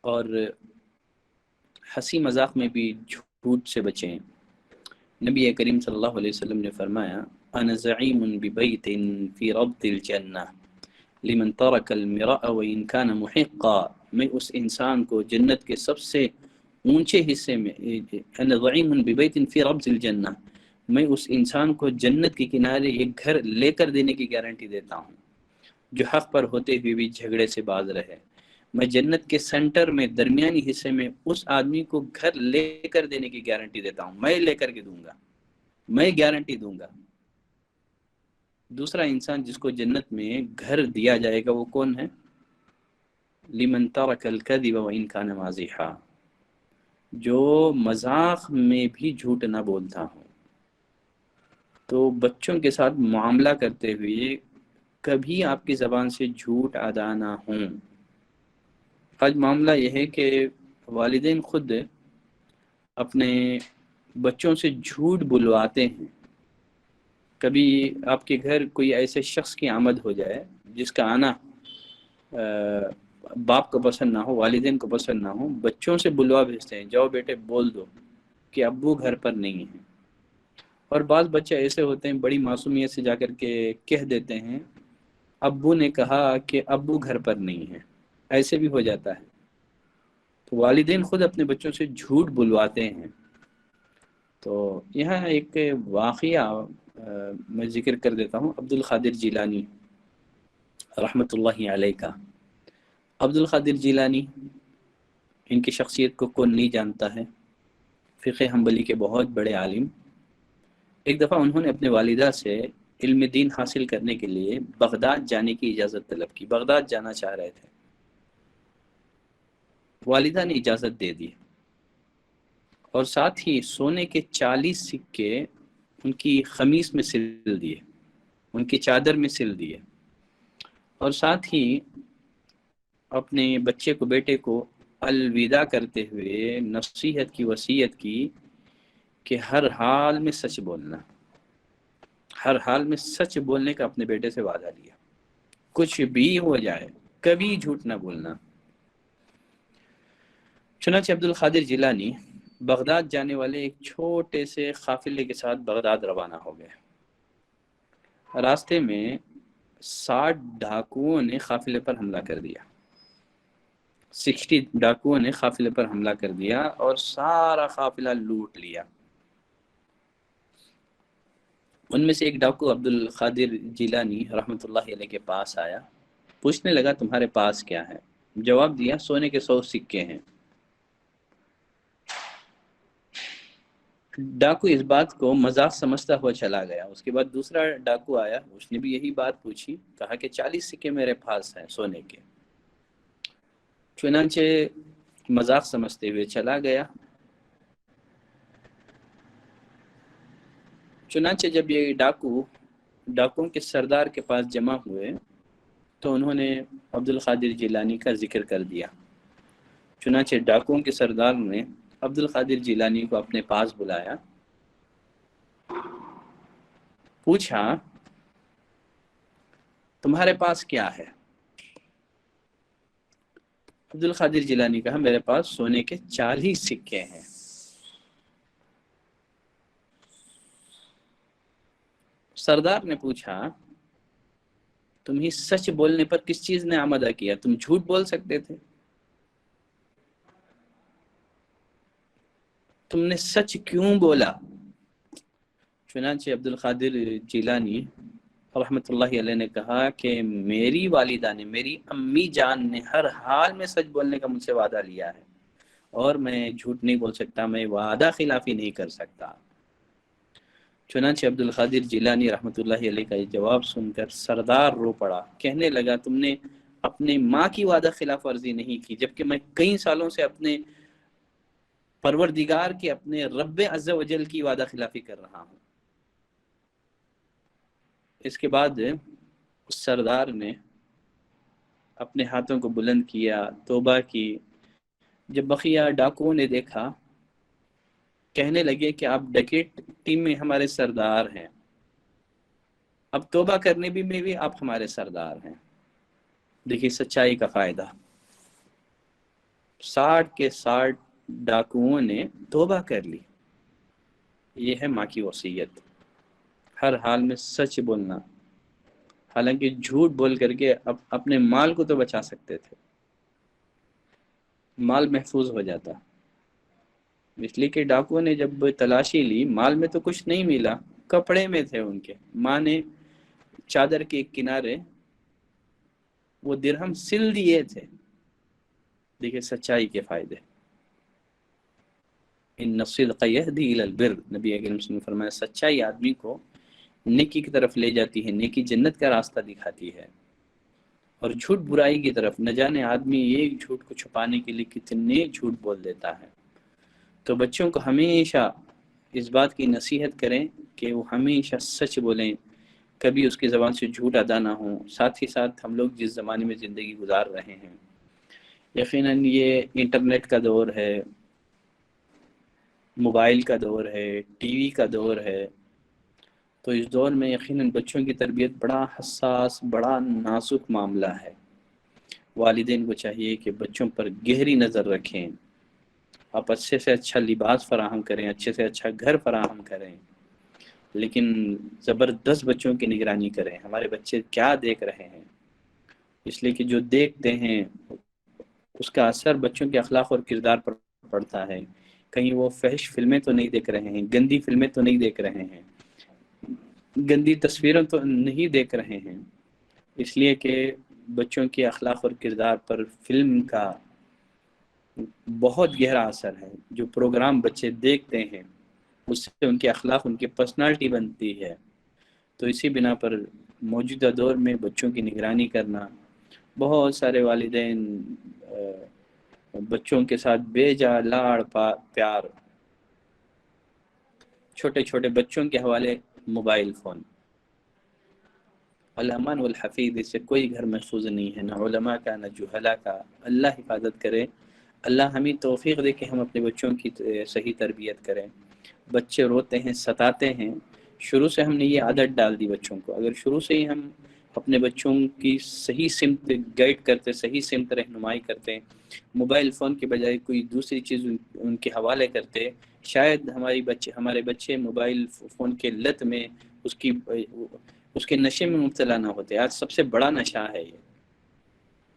اور ہنسی مذاق میں بھی جھوٹ سے بچیں۔ نبی کریم صلی اللہ علیہ وسلم نے فرمایا انا زعیم ببیت فی ربط الجنہ لمن ترک المراء وان کان محقا، میں اس انسان کو جنت کے سب سے اونچے حصے میں، انا زعیم ببیت فی ربط الجنہ، میں اس انسان کو جنت کے کنارے ایک گھر لے کر دینے کی گارنٹی دیتا ہوں جو حق پر ہوتے ہوئے بھی جھگڑے سے باز رہے۔ میں جنت کے سینٹر میں درمیانی حصے میں اس آدمی کو گھر لے کر دینے کی گارنٹی دیتا ہوں، میں لے کر کے دوں گا، میں گارنٹی دوں گا۔ دوسرا انسان جس کو جنت میں گھر دیا جائے گا وہ کون ہے؟ لمن ترک الکذب وان کان مازحا، جو مذاق میں بھی جھوٹ نہ بولتا ہوں۔ تو بچوں کے ساتھ معاملہ کرتے ہوئے کبھی آپ کی زبان سے جھوٹ ادا نہ ہوں۔ آج معاملہ یہ ہے کہ والدین خود اپنے بچوں سے جھوٹ بلواتے ہیں۔ کبھی آپ کے گھر کوئی ایسے شخص کی آمد ہو جائے جس کا آنا باپ کو پسند نہ ہو، والدین کو پسند نہ ہو، بچوں سے بلوا بھیجتے ہیں جاؤ بیٹے بول دو کہ ابو گھر پر نہیں ہیں۔ اور بعض بچے ایسے ہوتے ہیں بڑی معصومیت سے جا کر کے کہہ دیتے ہیں ابو نے کہا کہ ابو گھر پر نہیں ہے، ایسے بھی ہو جاتا ہے۔ تو والدین خود اپنے بچوں سے جھوٹ بلواتے ہیں۔ تو یہاں ایک واقعہ میں ذکر کر دیتا ہوں، عبد القادر جیلانی رحمۃ اللہ علیہ کا۔ عبد القادر جیلانی، ان کی شخصیت کو کون نہیں جانتا ہے، فقہ حنبلی کے بہت بڑے عالم۔ ایک دفعہ انہوں نے اپنے والدہ سے علم دین حاصل کرنے کے لیے بغداد جانے کی اجازت طلب کی، بغداد جانا چاہ رہے تھے، والدہ نے اجازت دے دی، اور ساتھ ہی سونے کے 40 سکے ان کی خمیس میں سل دیے، ان کی چادر میں سل دیے، اور ساتھ ہی اپنے بچے کو، بیٹے کو الوداع کرتے ہوئے نصیحت کی، وصیت کی کہ ہر حال میں سچ بولنا، ہر حال میں سچ بولنے کا اپنے بیٹے سے وعدہ لیا، کچھ بھی ہو جائے کبھی جھوٹ نہ بولنا۔ چنانچہ عبد القادر جیلانی بغداد جانے والے ایک چھوٹے سے قافلے کے ساتھ بغداد روانہ ہو گئے۔ راستے میں 60 ڈاکوؤں نے قافلے پر حملہ کر دیا، 60 ڈاکوؤں نے قافلے پر حملہ کر دیا اور سارا قافلہ لوٹ لیا۔ ان میں سے ایک ڈاکو عبد القادر جیلانی رحمۃ اللہ علیہ کے پاس آیا، پوچھنے لگا تمہارے پاس کیا ہے؟ جواب دیا سونے کے 100 سکے ہیں۔ ڈاکو اس بات کو مذاق سمجھتا ہوا چلا گیا۔ اس کے بعد دوسرا ڈاکو آیا، اس نے بھی یہی بات پوچھی، کہا کہ 40 سکے میرے پاس ہیں سونے کے۔ چنانچہ مذاق سمجھتے ہوئے چلا گیا۔ چنانچہ جب یہ ڈاکوؤں کے سردار کے پاس جمع ہوئے تو انہوں نے عبد القادر جیلانی کا ذکر کر دیا۔ چنانچہ ڈاکوؤں کے سردار نے عبد القادر جیلانی کو اپنے پاس بلایا، پوچھا تمہارے پاس کیا ہے؟ عبد القادر جیلانی کہا میرے پاس سونے کے 40 سکے ہیں۔ سردار نے پوچھا تمہیں سچ بولنے پر کس چیز نے آمادہ کیا؟ تم جھوٹ بول سکتے تھے، تم نے سچ کیوں بولا؟ چنانچہ عبد القادر جیلانی رحمۃ اللہ علیہ نے کہا کہ میری والدہ نے، میری امی جان نے ہر حال میں سچ بولنے کا مجھ سے وعدہ لیا ہے، اور میں جھوٹ نہیں بول سکتا، میں وعدہ خلافی نہیں کر سکتا۔ چنانچہ عبد القادر جیلانی رحمۃ اللہ علیہ کا یہ جواب سن کر سردار رو پڑا، کہنے لگا تم نے اپنے ماں کی وعدہ خلاف ورزی نہیں کی، جبکہ میں کئی سالوں سے اپنے پروردگار کی، اپنے رب عز و جل کی وعدہ خلافی کر رہا ہوں۔ اس کے بعد اس سردار نے اپنے ہاتھوں کو بلند کیا، توبہ کی۔ جب بقیہ ڈاکوؤں نے دیکھا، کہنے لگے کہ آپ ڈکیٹ ٹیم میں ہمارے سردار ہیں، اب توبہ کرنے میں بھی آپ ہمارے سردار ہیں۔ دیکھیے سچائی کا فائدہ، 60 کے 60 ڈاکوؤں نے توبہ کر لی۔ یہ ہے ماں کی وصیت، ہر حال میں سچ بولنا۔ حالانکہ جھوٹ بول کر کے اپنے مال کو تو بچا سکتے تھے، مال محفوظ ہو جاتا، اس لیے کہ ڈاکوؤں نے جب تلاشی لی، مال میں تو کچھ نہیں ملا، کپڑے میں تھے ان کے۔ ماں نے چادر کے ایک کنارے وہ درہم سل دیے تھے۔ دیکھیں سچائی کے فائدے، ان الصدق یہدی الی البر، نبی اکرم صلی اللہ علیہ وسلم نے فرمایا سچائی آدمی کو نیکی کی طرف لے جاتی ہے، نیکی جنت کا راستہ دکھاتی ہے، اور جھوٹ برائی کی طرف۔ نہ جانے آدمی ایک جھوٹ کو چھپانے کے لیے کتنے جھوٹ بول دیتا ہے۔ تو بچوں کو ہمیشہ اس بات کی نصیحت کریں کہ وہ ہمیشہ سچ بولیں، کبھی اس کی زبان سے جھوٹ ادا نہ ہو۔ ساتھ ہی ساتھ ہم لوگ جس زمانے میں زندگی گزار رہے ہیں، یقیناً یہ انٹرنیٹ کا دور ہے، موبائل کا دور ہے، ٹی وی کا دور ہے، تو اس دور میں یقیناً بچوں کی تربیت بڑا حساس، بڑا نازک معاملہ ہے۔ والدین کو چاہیے کہ بچوں پر گہری نظر رکھیں، آپ اچھے سے اچھا لباس فراہم کریں، اچھے سے اچھا گھر فراہم کریں، لیکن زبردست بچوں کی نگرانی کریں۔ ہمارے بچے کیا دیکھ رہے ہیں، اس لیے کہ جو دیکھتے ہیں اس کا اثر بچوں کے اخلاق اور کردار پر پڑتا ہے۔ کہیں وہ فحش فلمیں تو نہیں دیکھ رہے ہیں، گندی فلمیں تو نہیں دیکھ رہے ہیں، گندی تصویریں تو نہیں دیکھ رہے ہیں، اس لیے کہ بچوں کے اخلاق اور کردار پر فلم کا بہت گہرا اثر ہے۔ جو پروگرام بچے دیکھتے ہیں اس سے ان کے اخلاق، ان کی پرسنالٹی بنتی ہے۔ تو اسی بنا پر موجودہ دور میں بچوں کی نگرانی کرنا، بہت سارے والدین بچوں کے ساتھ بے جا لاڑ پیار، چھوٹے چھوٹے بچوں کے حوالے موبائل فون۔ الامان والحفیظ، اس سے کوئی گھر محفوظ نہیں ہے، نہ علماء کا نہ جہلاء کا۔ اللہ حفاظت کرے، اللہ ہمیں توفیق دے کہ ہم اپنے بچوں کی صحیح تربیت کریں۔ بچے روتے ہیں، ستاتے ہیں، شروع سے ہم نے یہ عادت ڈال دی بچوں کو۔ اگر شروع سے ہی ہم اپنے بچوں کی صحیح سمت گائیڈ کرتے، صحیح سمت رہنمائی کرتے، موبائل فون کے بجائے کوئی دوسری چیز ان کے حوالے کرتے، شاید ہمارے بچے موبائل فون کے لت میں، اس کے نشے میں مبتلا نہ ہوتے۔ آج سب سے بڑا نشہ ہے یہ۔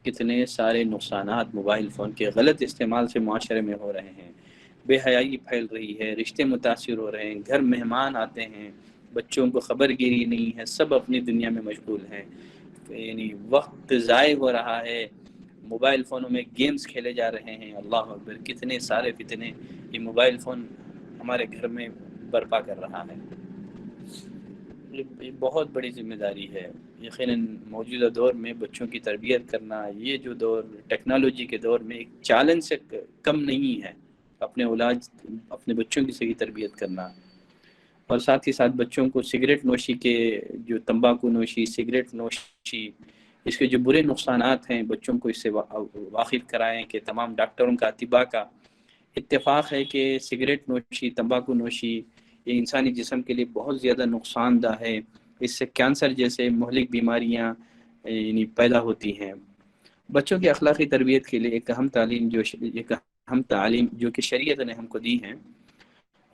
کتنے سارے نقصانات موبائل فون کے غلط استعمال سے معاشرے میں ہو رہے ہیں، بے حیائی پھیل رہی ہے، رشتے متاثر ہو رہے ہیں، گھر مہمان آتے ہیں، بچوں کو خبر گیری نہیں ہے، سب اپنی دنیا میں مشغول ہیں، یعنی وقت ضائع ہو رہا ہے، موبائل فونوں میں گیمز کھیلے جا رہے ہیں۔ اللہ اکبر، کتنے سارے فتنے یہ موبائل فون ہمارے گھر میں برپا کر رہا ہے۔ یہ بہت بڑی ذمہ داری ہے۔ یقیناً موجودہ دور میں بچوں کی تربیت کرنا، یہ جو دور ٹیکنالوجی کے دور میں، ایک چیلنج سے کم نہیں ہے اپنے بچوں کی صحیح تربیت کرنا۔ اور ساتھ ہی ساتھ بچوں کو سگریٹ نوشی کے، جو تمباکو نوشی، سگریٹ نوشی، اس کے جو برے نقصانات ہیں، بچوں کو اس سے واقف کرائیں کہ تمام ڈاکٹروں کا، اطباء کا اتفاق ہے کہ سگریٹ نوشی، تمباکو نوشی یہ انسانی جسم کے لیے بہت زیادہ نقصان دہ ہے۔ اس سے کینسر جیسے مہلک بیماریاں یعنی پیدا ہوتی ہیں۔ بچوں کی اخلاقی تربیت کے لیے ایک اہم تعلیم جو کہ شریعت نے ہم کو دی ہے، رسول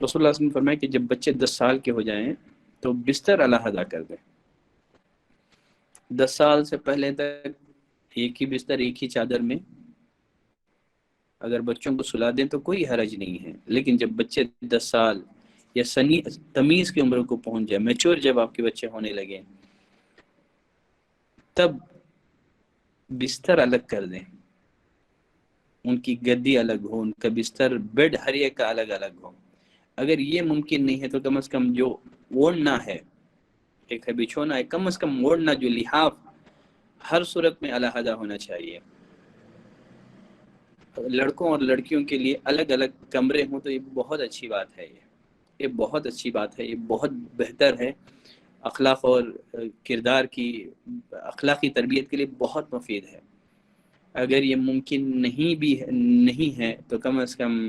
اللہ صلی اللہ علیہ وسلم نے فرمایا کہ جب بچے 10 سال کے ہو جائیں تو بستر علیحدہ کر دیں۔ 10 سال سے پہلے تک ایک ہی بستر، ایک ہی چادر میں اگر بچوں کو سلا دیں تو کوئی حرج نہیں ہے، لیکن جب بچے 10 سال یا تمیز کی عمر کو پہنچ جائے، میچور جب آپ کے بچے ہونے لگے، تب بستر الگ کر دیں، ان کی گدی الگ ہو، ان کا بستر بیڈ ہر ایک کا الگ الگ ہو۔ اگر یہ ممکن نہیں ہے تو کم از کم جو اوڑھنا ہے، ایک ہے بچھونا ہے، کم از کم اوڑھنا جو لحاف ہر صورت میں علیحدہ ہونا چاہیے۔ لڑکوں اور لڑکیوں کے لیے الگ الگ کمرے ہوں تو یہ بہت اچھی بات ہے، یہ بہت اچھی بات ہے، یہ بہت بہتر ہے، اخلاق اور کردار کی اخلاقی تربیت کے لیے بہت مفید ہے۔ اگر یہ ممکن نہیں ہے تو کم از کم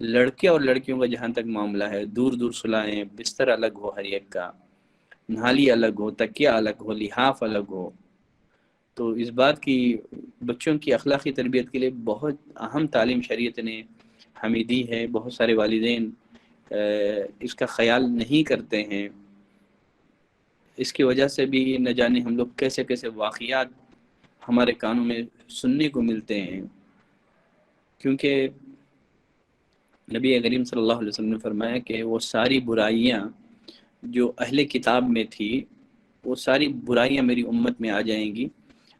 لڑکے اور لڑکیوں کا جہاں تک معاملہ ہے دور دور سلائیں، بستر الگ ہو، ہر ایک کا نہالی الگ ہو، تکیہ الگ ہو، لحاف الگ ہو۔ تو اس بات کی بچوں کی اخلاقی تربیت کے لیے بہت اہم تعلیم شریعت نے ہمیں دی ہے۔ بہت سارے والدین اس کا خیال نہیں کرتے ہیں، اس کی وجہ سے بھی نہ جانے ہم لوگ کیسے کیسے واقعات ہمارے کانوں میں سننے کو ملتے ہیں، کیونکہ نبی کریم صلی اللہ علیہ وسلم نے فرمایا کہ وہ ساری برائیاں جو اہل کتاب میں تھی، وہ ساری برائیاں میری امت میں آ جائیں گی۔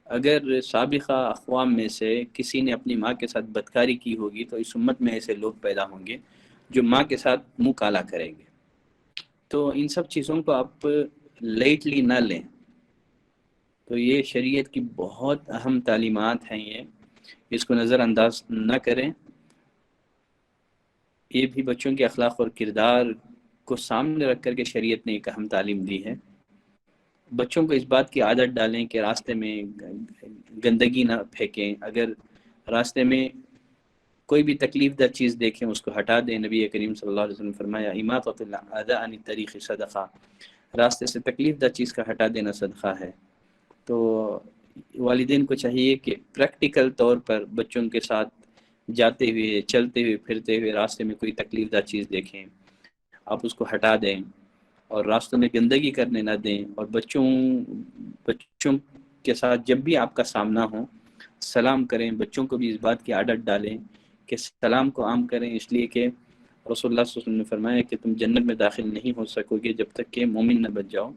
اگر سابقہ اقوام میں سے کسی نے اپنی ماں کے ساتھ بدکاری کی ہوگی تو اس امت میں ایسے لوگ پیدا ہوں گے جو ماں کے ساتھ منہ کالا کریں گے۔ تو ان سب چیزوں کو آپ لائٹلی نہ لیں، تو یہ شریعت کی بہت اہم تعلیمات ہیں، اس کو نظر انداز نہ کریں۔ یہ بھی بچوں کے اخلاق اور کردار کو سامنے رکھ کر کے شریعت نے ایک اہم تعلیم دی ہے۔ بچوں کو اس بات کی عادت ڈالیں کہ راستے میں گندگی نہ پھینکیں، اگر راستے میں کوئی بھی تکلیف دہ چیز دیکھیں اس کو ہٹا دیں۔ نبی کریم صلی اللہ علیہ وسلم نے فرمایا اماطۃ الاذی عن الطریق صدقہ، راستے سے تکلیف دہ چیز کا ہٹا دینا صدقہ ہے۔ تو والدین کو چاہیے کہ پریکٹیکل طور پر بچوں کے ساتھ جاتے ہوئے، چلتے ہوئے، پھرتے ہوئے راستے میں کوئی تکلیف دہ چیز دیکھیں آپ اس کو ہٹا دیں، اور راستوں میں گندگی کرنے نہ دیں، اور بچوں کے ساتھ جب بھی آپ کا سامنا ہو سلام کریں۔ بچوں کو بھی اس بات کی عادت ڈالیں کہ سلام کو عام کریں، اس لیے کہ رسول اللہ صلی اللہ علیہ وسلم نے فرمایا کہ تم جنت میں داخل نہیں ہو سکو گے جب تک کہ مومن نہ بن جاؤ،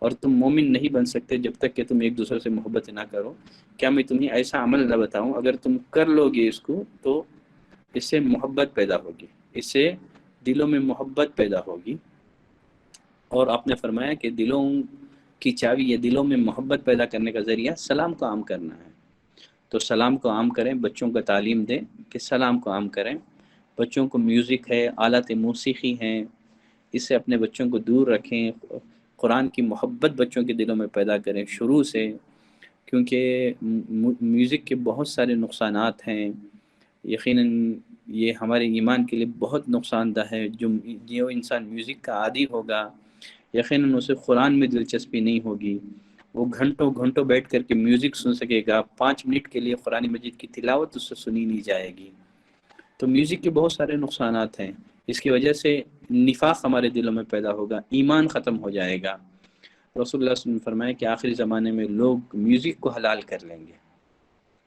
اور تم مومن نہیں بن سکتے جب تک کہ تم ایک دوسرے سے محبت نہ کرو۔ کیا میں تمہیں ایسا عمل نہ بتاؤں، اگر تم کر لو گے اس کو تو اس سے محبت پیدا ہوگی، اس سے دلوں میں محبت پیدا ہوگی۔ اور آپ نے فرمایا کہ دلوں کی چابی یا دلوں میں محبت پیدا کرنے کا ذریعہ سلام کو عام کرنا ہے، تو سلام کو عام کریں، بچوں کو تعلیم دیں کہ سلام کو عام کریں۔ بچوں کو میوزک ہے، آلات موسیقی ہیں، اس سے اپنے بچوں کو دور رکھیں۔ قرآن کی محبت بچوں کے دلوں میں پیدا کریں شروع سے، کیونکہ میوزک کے بہت سارے نقصانات ہیں، یقیناً یہ ہمارے ایمان کے لیے بہت نقصان دہ ہے۔ جو انسان میوزک کا عادی ہوگا یقیناً اسے قرآن میں دلچسپی نہیں ہوگی، وہ گھنٹوں گھنٹوں بیٹھ کر کے میوزک سن سکے گا، 5 منٹ کے لیے قرآن مجید کی تلاوت اس سے سنی نہیں جائے گی۔ تو میوزک کے بہت سارے نقصانات ہیں، اس کی وجہ سے نفاق ہمارے دلوں میں پیدا ہوگا، ایمان ختم ہو جائے گا۔ رسول اللہ صلی اللہ علیہ وسلم نے فرمایا کہ آخری زمانے میں لوگ میوزک کو حلال کر لیں گے،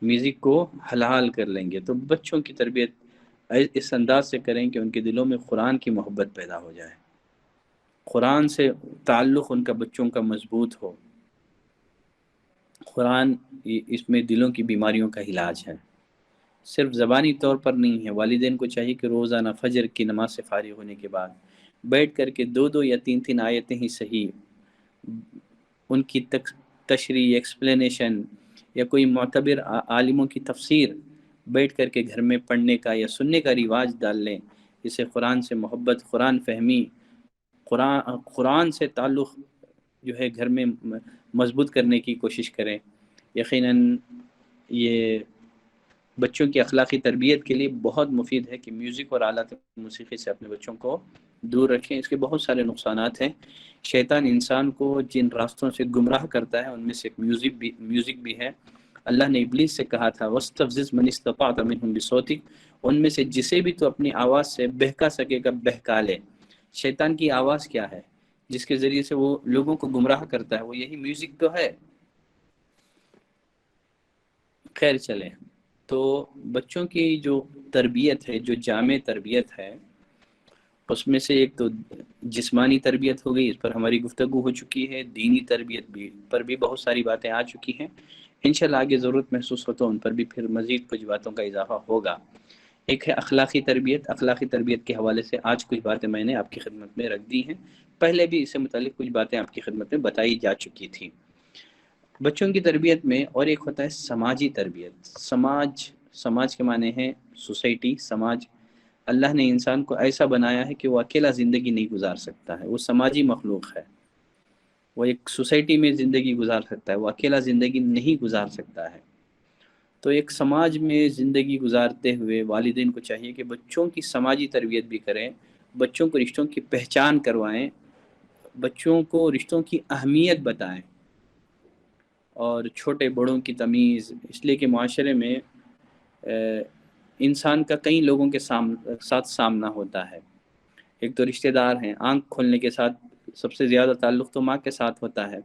میوزک کو حلال کر لیں گے۔ تو بچوں کی تربیت اس انداز سے کریں کہ ان کے دلوں میں قرآن کی محبت پیدا ہو جائے، قرآن سے تعلق ان کا بچوں کا مضبوط ہو۔ قرآن اس میں دلوں کی بیماریوں کا علاج ہے، صرف زبانی طور پر نہیں ہے۔ والدین کو چاہیے کہ روزانہ فجر کی نماز سے فارغ ہونے کے بعد بیٹھ کر کے 2 یا 3 آیتیں ہی صحیح، ان کی تشریح، ایکسپلینیشن، یا کوئی معتبر عالموں کی تفسیر بیٹھ کر کے گھر میں پڑھنے کا یا سننے کا رواج ڈال لیں، جسے قرآن سے محبت، قرآن فہمی، قرآن سے تعلق جو ہے گھر میں مضبوط کرنے کی کوشش کریں۔ یقیناً یہ بچوں کی اخلاقی تربیت کے لیے بہت مفید ہے کہ میوزک اور آلات موسیقی سے اپنے بچوں کو دور رکھیں۔ اس کے بہت سارے نقصانات ہیں، شیطان انسان کو جن راستوں سے گمراہ کرتا ہے ان میں سے ایک میوزک بھی ہے۔ اللہ نے ابلیس سے کہا تھا وَاسْتَفْزِزْ مَنِ اسْتَطَعْتَ مِنْهُمْ بِصَوْتِكَ، ان میں سے جسے بھی تو اپنی آواز سے بہکا سکے گا بہکا لے۔ شیطان کی آواز کیا ہے؟ جس کے ذریعے سے وہ لوگوں کو گمراہ کرتا ہے، وہ یہی میوزک تو ہے۔ خیر چلیں، تو بچوں کی جو تربیت ہے، جو جامع تربیت ہے، اس میں سے ایک تو جسمانی تربیت ہو گئی، اس پر ہماری گفتگو ہو چکی ہے۔ دینی تربیت بھی پر بھی بہت ساری باتیں آ چکی ہیں، انشاءاللہ آگے ضرورت محسوس ہو تو ان پر بھی پھر مزید کچھ باتوں کا اضافہ ہوگا۔ ایک ہے اخلاقی تربیت۔ اخلاقی تربیت کے حوالے سے آج کچھ باتیں میں نے آپ کی خدمت میں رکھ دی ہیں، پہلے بھی اس سے متعلق کچھ باتیں آپ کی خدمت میں بتائی جا چکی تھیں۔ بچوں کی تربیت میں اور ایک ہوتا ہے سماجی تربیت۔ سماج کے معنی ہے سوسائٹی، سماج۔ اللہ نے انسان کو ایسا بنایا ہے کہ وہ اکیلا زندگی نہیں گزار سکتا ہے، وہ سماجی مخلوق ہے، وہ ایک سوسائٹی میں زندگی گزار سکتا ہے، وہ اکیلا زندگی نہیں گزار سکتا ہے۔ تو ایک سماج میں زندگی گزارتے ہوئے والدین کو چاہیے کہ بچوں کی سماجی تربیت بھی کریں، بچوں کو رشتوں کی پہچان کروائیں، بچوں کو رشتوں کی اہمیت بتائیں اور چھوٹے بڑوں کی تمیز، اس لیے کہ معاشرے میں انسان کا کئی لوگوں کے ساتھ سامنا ہوتا ہے۔ ایک تو رشتہ دار ہیں، آنکھ کھولنے کے ساتھ سب سے زیادہ تعلق تو ماں کے ساتھ ہوتا ہے،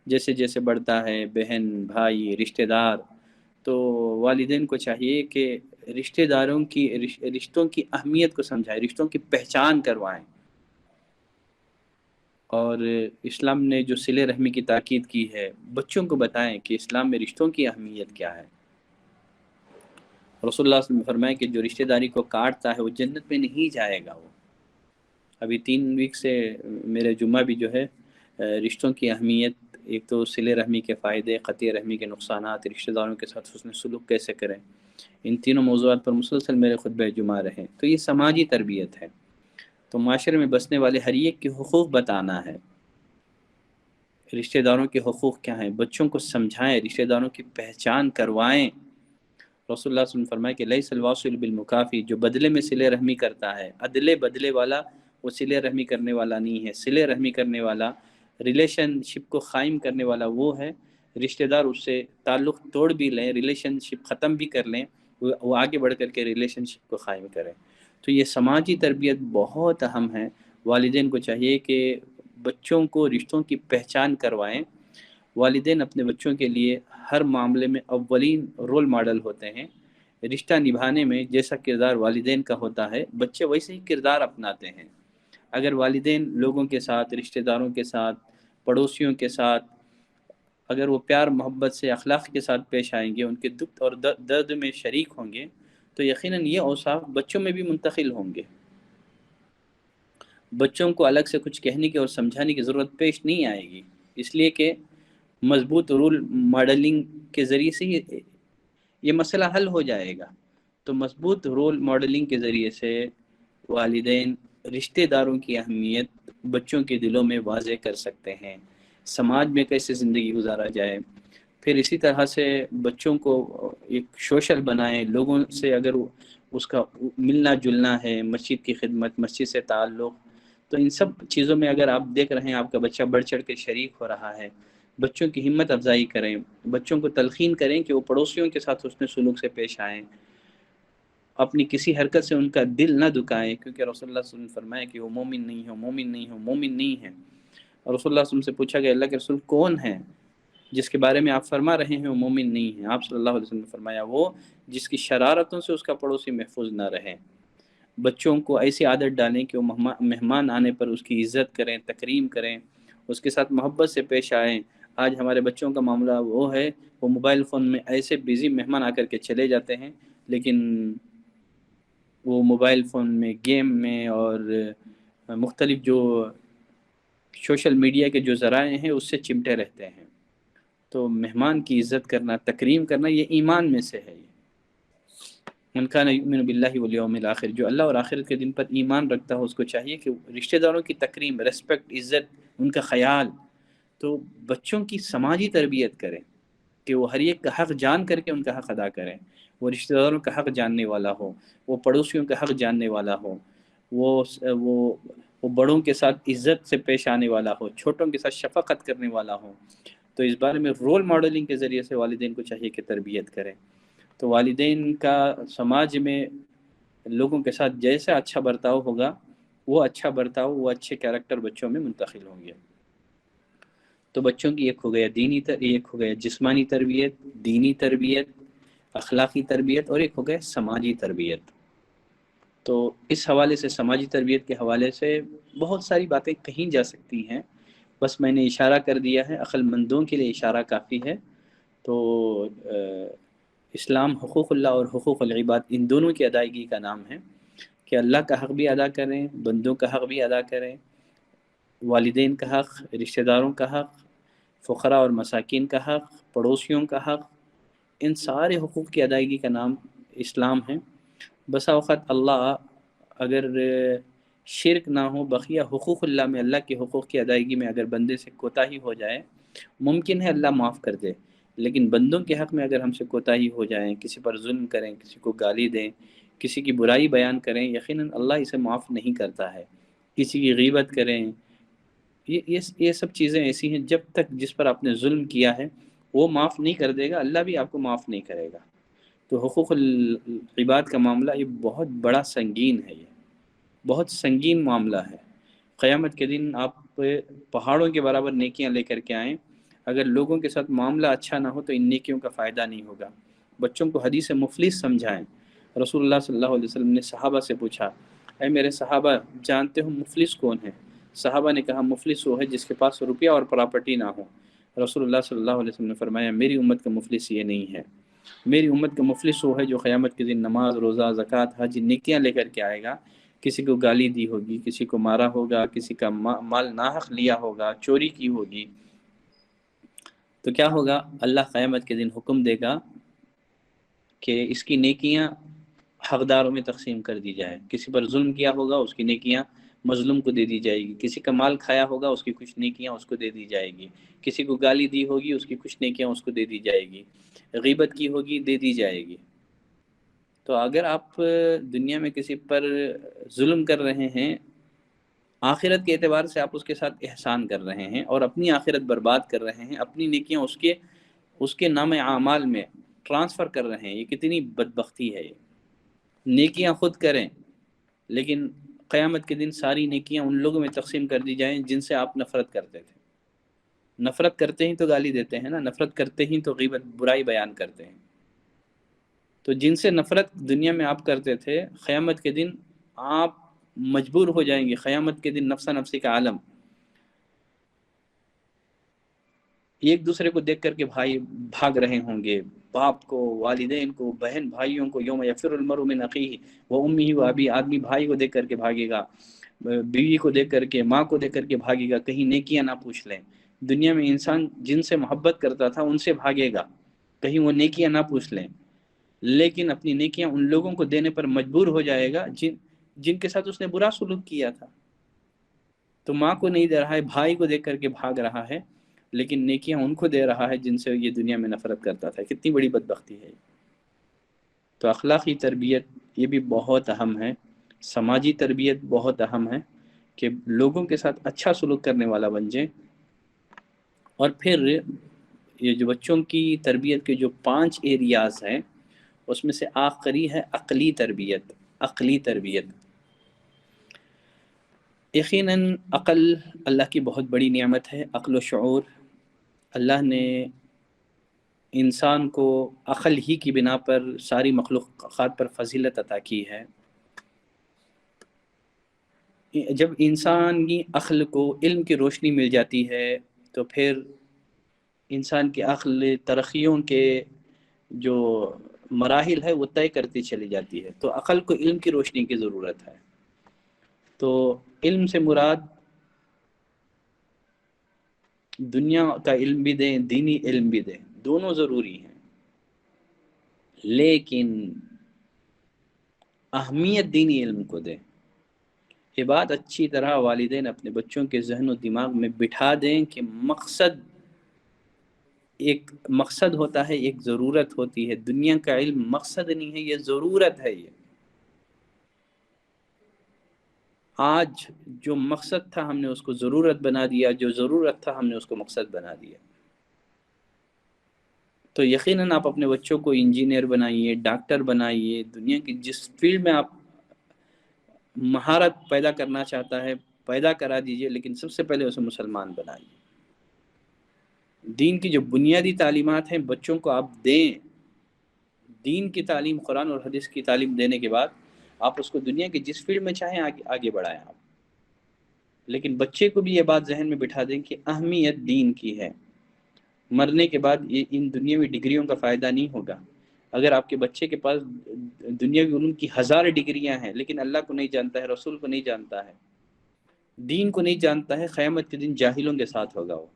جیسے جیسے بڑھتا ہے بہن بھائی رشتہ دار، تو والدین کو چاہیے کہ رشتہ داروں کی رشتوں کی اہمیت کو سمجھائیں، رشتوں کی پہچان کروائیں۔ اور اسلام نے جو صلہ رحمی کی تاکید کی ہے، بچوں کو بتائیں کہ اسلام میں رشتوں کی اہمیت کیا ہے۔ رسول اللہ صلی اللہ علیہ وسلم نے فرمایا کہ جو رشتہ داری کو کاٹتا ہے وہ جنت میں نہیں جائے گا۔ وہ ابھی 3 ویک سے میرے جمعہ بھی جو ہے رشتوں کی اہمیت، ایک تو صلہ رحمی کے فائدے، قطع رحمی کے نقصانات، رشتہ داروں کے ساتھ حسن سلوک کیسے کریں، ان تینوں موضوعات پر مسلسل میرے خطبہ جمعہ رہے۔ تو یہ سماجی تربیت ہے، تو معاشرے میں بسنے والے ہر ایک کے حقوق بتانا ہے، رشتہ داروں کے حقوق کیا ہیں، بچوں کو سمجھائیں، رشتہ داروں کی پہچان کروائیں۔ رسول اللہ صلی اللہ علیہ وسلم نے فرمایا کہ لیس الواصل بالمکافی، جو بدلے میں صلہ رحمی کرتا ہے، عدلے بدلے والا وہ صلہ رحمی کرنے والا نہیں ہے۔ صلہ رحمی کرنے والا، ریلیشن شپ کو قائم کرنے والا وہ ہے، رشتہ دار اس سے تعلق توڑ بھی لیں، ریلیشن شپ ختم بھی کر لیں، وہ آگے بڑھ کر کے ریلیشن شپ کو قائم کریں۔ تو یہ سماجی تربیت بہت اہم ہے۔ والدین کو چاہیے کہ بچوں کو رشتوں کی پہچان کروائیں۔ والدین اپنے بچوں کے لیے ہر معاملے میں اولین رول ماڈل ہوتے ہیں۔ رشتہ نبھانے میں جیسا کردار والدین کا ہوتا ہے، بچے ویسے ہی کردار اپناتے ہیں۔ اگر والدین لوگوں کے ساتھ، رشتہ داروں کے ساتھ، پڑوسیوں کے ساتھ اگر وہ پیار محبت سے اخلاق کے ساتھ پیش آئیں گے، ان کے دکھ اور درد میں شریک ہوں گے، تو یقیناً یہ اوصاف بچوں میں بھی منتقل ہوں گے۔ بچوں کو الگ سے کچھ کہنے کی اور سمجھانے کی ضرورت پیش نہیں آئے گی، اس لیے کہ مضبوط رول ماڈلنگ کے ذریعے سے یہ مسئلہ حل ہو جائے گا۔ تو مضبوط رول ماڈلنگ کے ذریعے سے والدین رشتہ داروں کی اہمیت بچوں کے دلوں میں واضح کر سکتے ہیں، سماج میں کیسے زندگی گزارا جائے۔ پھر اسی طرح سے بچوں کو ایک سوشل بنائیں، لوگوں سے اگر اس کا ملنا جلنا ہے، مسجد کی خدمت، مسجد سے تعلق، تو ان سب چیزوں میں اگر آپ دیکھ رہے ہیں آپ کا بچہ بڑھ چڑھ کے شریک ہو رہا ہے، بچوں کی ہمت افزائی کریں، بچوں کو تلقین کریں کہ وہ پڑوسیوں کے ساتھ حسن سلوک سے پیش آئیں، اپنی کسی حرکت سے ان کا دل نہ دکھائیں، کیونکہ رسول اللہ صلی اللہ علیہ وسلم نے فرمایا کہ وہ مومن نہیں ہے، مومن نہیں ہے، مومن نہیں ہے۔ اور رسول اللہ صلی اللہ علیہ وسلم سے پوچھا گیا اللہ کے رسول کون ہے جس کے بارے میں آپ فرما رہے ہیں وہ مومن نہیں ہے؟ آپ صلی اللہ علیہ وسلم نے فرمایا وہ جس کی شرارتوں سے اس کا پڑوسی محفوظ نہ رہے۔ بچوں کو ایسی عادت ڈالیں کہ وہ مہمان آنے پر اس کی عزت کریں، تکریم کریں، اس کے ساتھ محبت سے پیش آئیں۔ آج ہمارے بچوں کا معاملہ وہ ہے، وہ موبائل فون میں ایسے بزی مہمان آ کر کے چلے جاتے ہیں، لیکن وہ موبائل فون میں، گیم میں اور مختلف جو سوشل میڈیا کے جو ذرائع ہیں اس سے چمٹے رہتے ہیں۔ تو مہمان کی عزت کرنا، تکریم کرنا، یہ ایمان میں سے ہے۔ من کان یؤمن باللہ والیوم الآخر، جو اللہ اور آخرت کے دن پر ایمان رکھتا ہے اس کو چاہیے کہ رشتہ داروں کی تکریم، ریسپیکٹ، عزت، ان کا خیال۔ تو بچوں کی سماجی تربیت کریں کہ وہ ہر ایک کا حق جان کر کے ان کا حق ادا کریں، وہ رشتہ داروں کا حق جاننے والا ہو، وہ پڑوسیوں کا حق جاننے والا ہو، وہ بڑوں کے ساتھ عزت سے پیش آنے والا ہو، چھوٹوں کے ساتھ شفقت کرنے والا ہو، تو اس بارے میں رول ماڈلنگ کے ذریعے سے والدین کو چاہیے کہ تربیت کریں. تو والدین کا سماج میں لوگوں کے ساتھ جیسا اچھا برتاؤ ہوگا، وہ اچھا برتاؤ، وہ اچھے کیریکٹر بچوں میں منتقل ہوں گے. تو بچوں کی ایک ہو گیا ایک ہو گیا جسمانی تربیت، دینی تربیت، اخلاقی تربیت، اور ایک ہو گیا سماجی تربیت. تو اس حوالے سے سماجی تربیت کے حوالے سے بہت ساری باتیں کہیں جا سکتی ہیں، بس میں نے اشارہ کر دیا ہے، عقل مندوں کے لیے اشارہ کافی ہے. تو اسلام حقوق اللہ اور حقوق العباد ان دونوں کی ادائیگی کا نام ہے کہ اللہ کا حق بھی ادا کریں، بندوں کا حق بھی ادا کریں، والدین کا حق، رشتہ داروں کا حق، فقراء اور مساکین کا حق، پڑوسیوں کا حق، ان سارے حقوق کی ادائیگی کا نام اسلام ہے. بسا اوقات اللہ اگر شرک نہ ہو، بقیہ حقوق اللہ میں، اللہ کے حقوق کی ادائیگی میں اگر بندے سے کوتاہی ہو جائے، ممکن ہے اللہ معاف کر دے، لیکن بندوں کے حق میں اگر ہم سے کوتاہی ہو جائیں، کسی پر ظلم کریں، کسی کو گالی دیں، کسی کی برائی بیان کریں، یقیناً اللہ اسے معاف نہیں کرتا ہے. کسی کی غیبت کریں، یہ سب چیزیں ایسی ہیں جب تک جس پر آپ نے ظلم کیا ہے وہ معاف نہیں کر دے گا، اللہ بھی آپ کو معاف نہیں کرے گا. تو حقوق العباد کا معاملہ یہ بہت بڑا سنگین ہے، یہ بہت سنگین معاملہ ہے. قیامت کے دن آپ پہاڑوں کے برابر نیکیاں لے کر کے آئیں، اگر لوگوں کے ساتھ معاملہ اچھا نہ ہو تو ان نیکیوں کا فائدہ نہیں ہوگا. بچوں کو حدیث مفلس سمجھائیں. رسول اللہ صلی اللہ علیہ وسلم نے صحابہ سے پوچھا، اے میرے صحابہ، جانتے ہو مفلس کون ہے؟ صحابہ نے کہا مفلس وہ ہے جس کے پاس روپیہ اور پراپرٹی نہ ہو. رسول اللہ صلی اللہ علیہ وسلم نے فرمایا میری امت کا مفلس یہ نہیں ہے، میری امت کا مفلس وہ ہے جو قیامت کے دن نماز، روزہ، زکوٰۃ، حج، نیکیاں لے کر کے آئے گا. کسی کو گالی دی ہوگی، کسی کو مارا ہوگا، کسی کا مال ناحق لیا ہوگا، چوری کی ہوگی، تو کیا ہوگا؟ اللہ قیامت کے دن حکم دے گا کہ اس کی نیکیاں حقداروں میں تقسیم کر دی جائے. کسی پر ظلم کیا ہوگا اس کی نیکیاں مظلوم کو دے دی جائے گی، کسی کا مال کھایا ہوگا اس کی کچھ نیکیاں اس کو دے دی جائے گی، کسی کو گالی دی ہوگی اس کی کچھ نیکیاں اس کو دے دی جائے گی، غیبت کی ہوگی دے دی جائے گی. تو اگر آپ دنیا میں کسی پر ظلم کر رہے ہیں، آخرت کے اعتبار سے آپ اس کے ساتھ احسان کر رہے ہیں اور اپنی آخرت برباد کر رہے ہیں، اپنی نیکیاں اس کے نام اعمال میں ٹرانسفر کر رہے ہیں. یہ کتنی بدبختی ہے. یہ نیکیاں خود کریں لیکن قیامت کے دن ساری نیکیاں ان لوگوں میں تقسیم کر دی جائیں جن سے آپ نفرت کرتے تھے. نفرت کرتے ہی تو گالی دیتے ہیں نا، نفرت کرتے ہی تو غیبت، برائی بیان کرتے ہیں. تو جن سے نفرت دنیا میں آپ کرتے تھے، قیامت کے دن آپ مجبور ہو جائیں گے. قیامت کے دن نفسا نفسی کا عالم، ایک دوسرے کو دیکھ کر کے بھائی بھاگ رہے ہوں گے، باپ کو، والدین کو، بہن بھائیوں کو. یوم یفر المرء من اخیہ و امہ و ابیہ، آدمی بھائی کو دیکھ کر کے بھاگے گا، بیوی کو دیکھ کر کے، ماں کو دیکھ کر کے بھاگے گا. کہیں نیکیاں نہ پوچھ لیں. دنیا میں انسان جن سے محبت کرتا تھا ان سے بھاگے گا، کہیں وہ نیکیاں نہ پوچھ لیں. لیکن اپنی نیکیاں ان لوگوں کو دینے پر مجبور ہو جائے گا جن کے ساتھ اس نے برا سلوک کیا تھا. تو ماں کو نہیں دے رہا ہے، بھائی کو دیکھ کر کے بھاگ رہا ہے، لیکن نیکیاں ان کو دے رہا ہے جن سے یہ دنیا میں نفرت کرتا تھا. کتنی بڑی بدبختی ہے. تو اخلاقی تربیت یہ بھی بہت اہم ہے، سماجی تربیت بہت اہم ہے کہ لوگوں کے ساتھ اچھا سلوک کرنے والا بن جائیں. اور پھر یہ جو بچوں کی تربیت کے جو 5 ایریاز ہیں اس میں سے آخری ہے عقلی تربیت. عقلی تربیت یقیناً عقل اللہ کی بہت بڑی نعمت ہے. عقل و شعور، اللہ نے انسان کو عقل ہی کی بنا پر ساری مخلوقات پر فضیلت عطا کی ہے. جب انسان کی عقل کو علم کی روشنی مل جاتی ہے تو پھر انسان کی عقل ترقیوں کے جو مراحل ہے وہ طے کرتی چلی جاتی ہے. تو عقل کو علم کی روشنی کی ضرورت ہے. تو علم سے مراد دنیا کا علم بھی دیں، دینی علم بھی دیں، دونوں ضروری ہیں. لیکن اہمیت دینی علم کو دیں. یہ بات اچھی طرح والدین اپنے بچوں کے ذہن و دماغ میں بٹھا دیں کہ ایک مقصد ہوتا ہے، ایک ضرورت ہوتی ہے. دنیا کا علم مقصد نہیں ہے، یہ ضرورت ہے. یہ آج جو مقصد تھا ہم نے اس کو ضرورت بنا دیا، جو ضرورت تھا ہم نے اس کو مقصد بنا دیا. تو یقیناً آپ اپنے بچوں کو انجینئر بنائیے، ڈاکٹر بنائیے، دنیا کی جس فیلڈ میں آپ مہارت پیدا کرنا چاہتا ہے پیدا کرا دیجئے، لیکن سب سے پہلے اسے مسلمان بنائیے۔ دین کی جو بنیادی تعلیمات ہیں بچوں کو آپ دیں، دین کی تعلیم، قرآن اور حدیث کی تعلیم دینے کے بعد آپ اس کو دنیا کی جس فیلڈ میں چاہیں آگے بڑھائیں آپ، لیکن بچے کو بھی یہ بات ذہن میں بٹھا دیں کہ اہمیت دین کی ہے۔ مرنے کے بعد یہ ان دنیاوی ڈگریوں کا فائدہ نہیں ہوگا۔ اگر آپ کے بچے کے پاس دنیاوی علوم کی 1000 ڈگریاں ہیں لیکن اللہ کو نہیں جانتا ہے، رسول کو نہیں جانتا ہے، دین کو نہیں جانتا ہے، قیامت کے دن جاہلوں کے ساتھ ہوگا وہ۔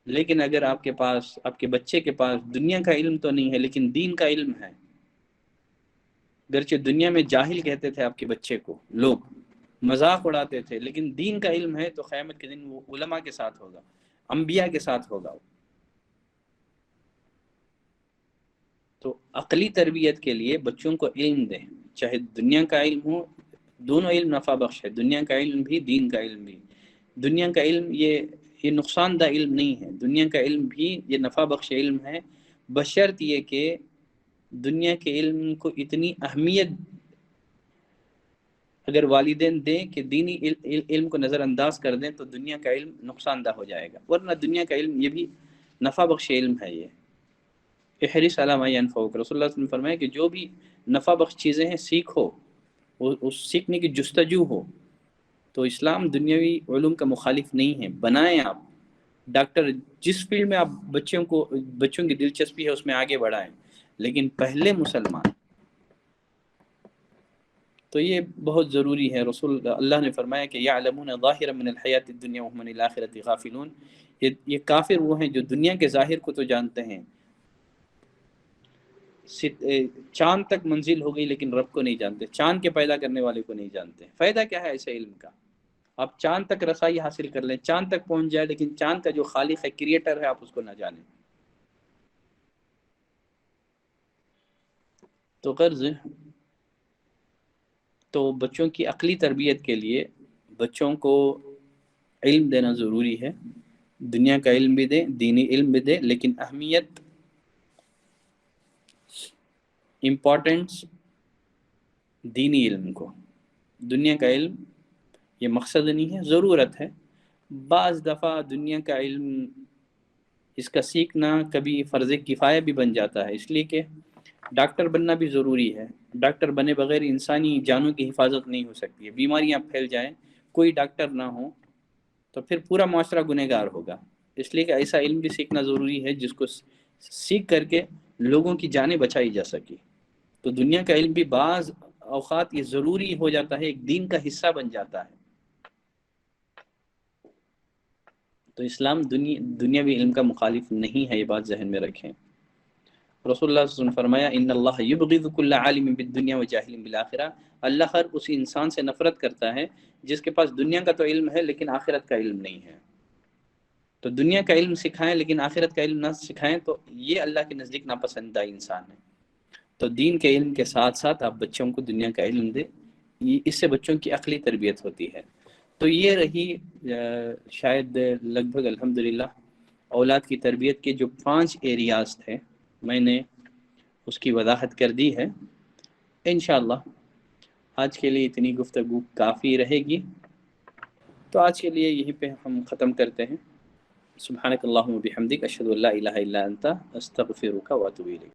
لیکن اگر آپ کے پاس، آپ کے بچے کے پاس دنیا کا علم تو نہیں ہے لیکن دین کا علم ہے، گرچہ دنیا میں جاہل کہتے تھے آپ کے بچے کو، لوگ مذاق اڑاتے تھے، لیکن دین کا علم ہے تو قیامت کے دن وہ علماء کے ساتھ ہوگا، انبیاء کے ساتھ ہوگا۔ تو عقلی تربیت کے لیے بچوں کو علم دیں، چاہے دنیا کا علم ہو، دونوں علم نفع بخش ہے، دنیا کا علم بھی دین کا علم بھی۔ دنیا کا علم یہ نقصان دہ علم نہیں ہے، دنیا کا علم بھی یہ نفع بخش علم ہے، بشرط یہ کہ دنیا کے علم کو اتنی اہمیت اگر والدین دیں کہ دینی علم کو نظر انداز کر دیں تو دنیا کا علم نقصان دہ ہو جائے گا، ورنہ دنیا کا علم یہ بھی نفع بخش علم ہے۔ یہ احرص علی ما ینفعک، رسول اللہ صلی اللہ علیہ وسلم نے فرمایا کہ جو بھی نفع بخش چیزیں ہیں سیکھو، اس سیکھنے کی جستجو ہو۔ تو اسلام دنیاوی علوم کا مخالف نہیں ہے، بنائیں آپ ڈاکٹر، جس فیلڈ میں آپ بچوں کی دلچسپی ہے اس میں آگے بڑھائیں، لیکن پہلے مسلمان۔ تو یہ بہت ضروری ہے۔ رسول اللہ نے فرمایا کہ یعلمون ظاہرا من الحیات الدنیا وهم عن الآخرۃ غافلون، یہ کافر وہ ہیں جو دنیا کے ظاہر کو تو جانتے ہیں، چاند تک منزل ہو گئی لیکن رب کو نہیں جانتے، چاند کے پیدا کرنے والے کو نہیں جانتے۔ فائدہ کیا ہے ایسے علم کا؟ آپ چاند تک رسائی حاصل کر لیں، چاند تک پہنچ جائے، لیکن چاند کا جو خالق ہے، کریٹر ہے، آپ اس کو نہ جانیں۔ تو غرض تو بچوں کی عقلی تربیت کے لیے بچوں کو علم دینا ضروری ہے، دنیا کا علم بھی دیں، دینی علم بھی دیں، لیکن اہمیت، امپورٹنس دینی علم کو۔ دنیا کا علم یہ مقصد نہیں ہے، ضرورت ہے۔ بعض دفعہ دنیا کا علم، اس کا سیکھنا کبھی فرض کفایہ بھی بن جاتا ہے، اس لیے کہ ڈاکٹر بننا بھی ضروری ہے۔ ڈاکٹر بنے بغیر انسانی جانوں کی حفاظت نہیں ہو سکتی ہے، بیماریاں پھیل جائیں، کوئی ڈاکٹر نہ ہو تو پھر پورا معاشرہ گنہگار ہوگا۔ اس لیے کہ ایسا علم بھی سیکھنا ضروری ہے جس کو سیکھ کر کے لوگوں کی جانیں بچائی جا سکے۔ تو دنیا کا علم بھی بعض اوقات یہ ضروری ہو جاتا ہے، ایک دین کا حصہ بن جاتا ہے۔ تو اسلام دنیاوی علم کا مخالف نہیں ہے، یہ بات ذہن میں رکھیں۔ رسول اللہ صلی اللہ علیہ وسلم نے فرمایا ان اللہ یبغض کل عالم بالدنیا وجاہل بالآخرہ، اللہ ہر اس انسان سے نفرت کرتا ہے جس کے پاس دنیا کا تو علم ہے لیکن آخرت کا علم نہیں ہے۔ تو دنیا کا علم سکھائیں لیکن آخرت کا علم نہ سکھائیں تو یہ اللہ کے نزدیک ناپسندیدہ انسان ہے۔ تو دین کے علم کے ساتھ ساتھ آپ بچوں کو دنیا کا علم دیں، اس سے بچوں کی عقلی تربیت ہوتی ہے۔ تو یہ رہی شاید لگ بھگ الحمدللہ اولاد کی تربیت کے جو 5 ایریاز تھے، میں نے اس کی وضاحت کر دی ہے۔ انشاءاللہ آج کے لیے اتنی گفتگو کافی رہے گی، تو آج کے لیے یہیں پہ ہم ختم کرتے ہیں۔ سبحانک اللہم و بحمدک، اشہد ان لا الہ الا انت، استغفرک و اتوب الیک۔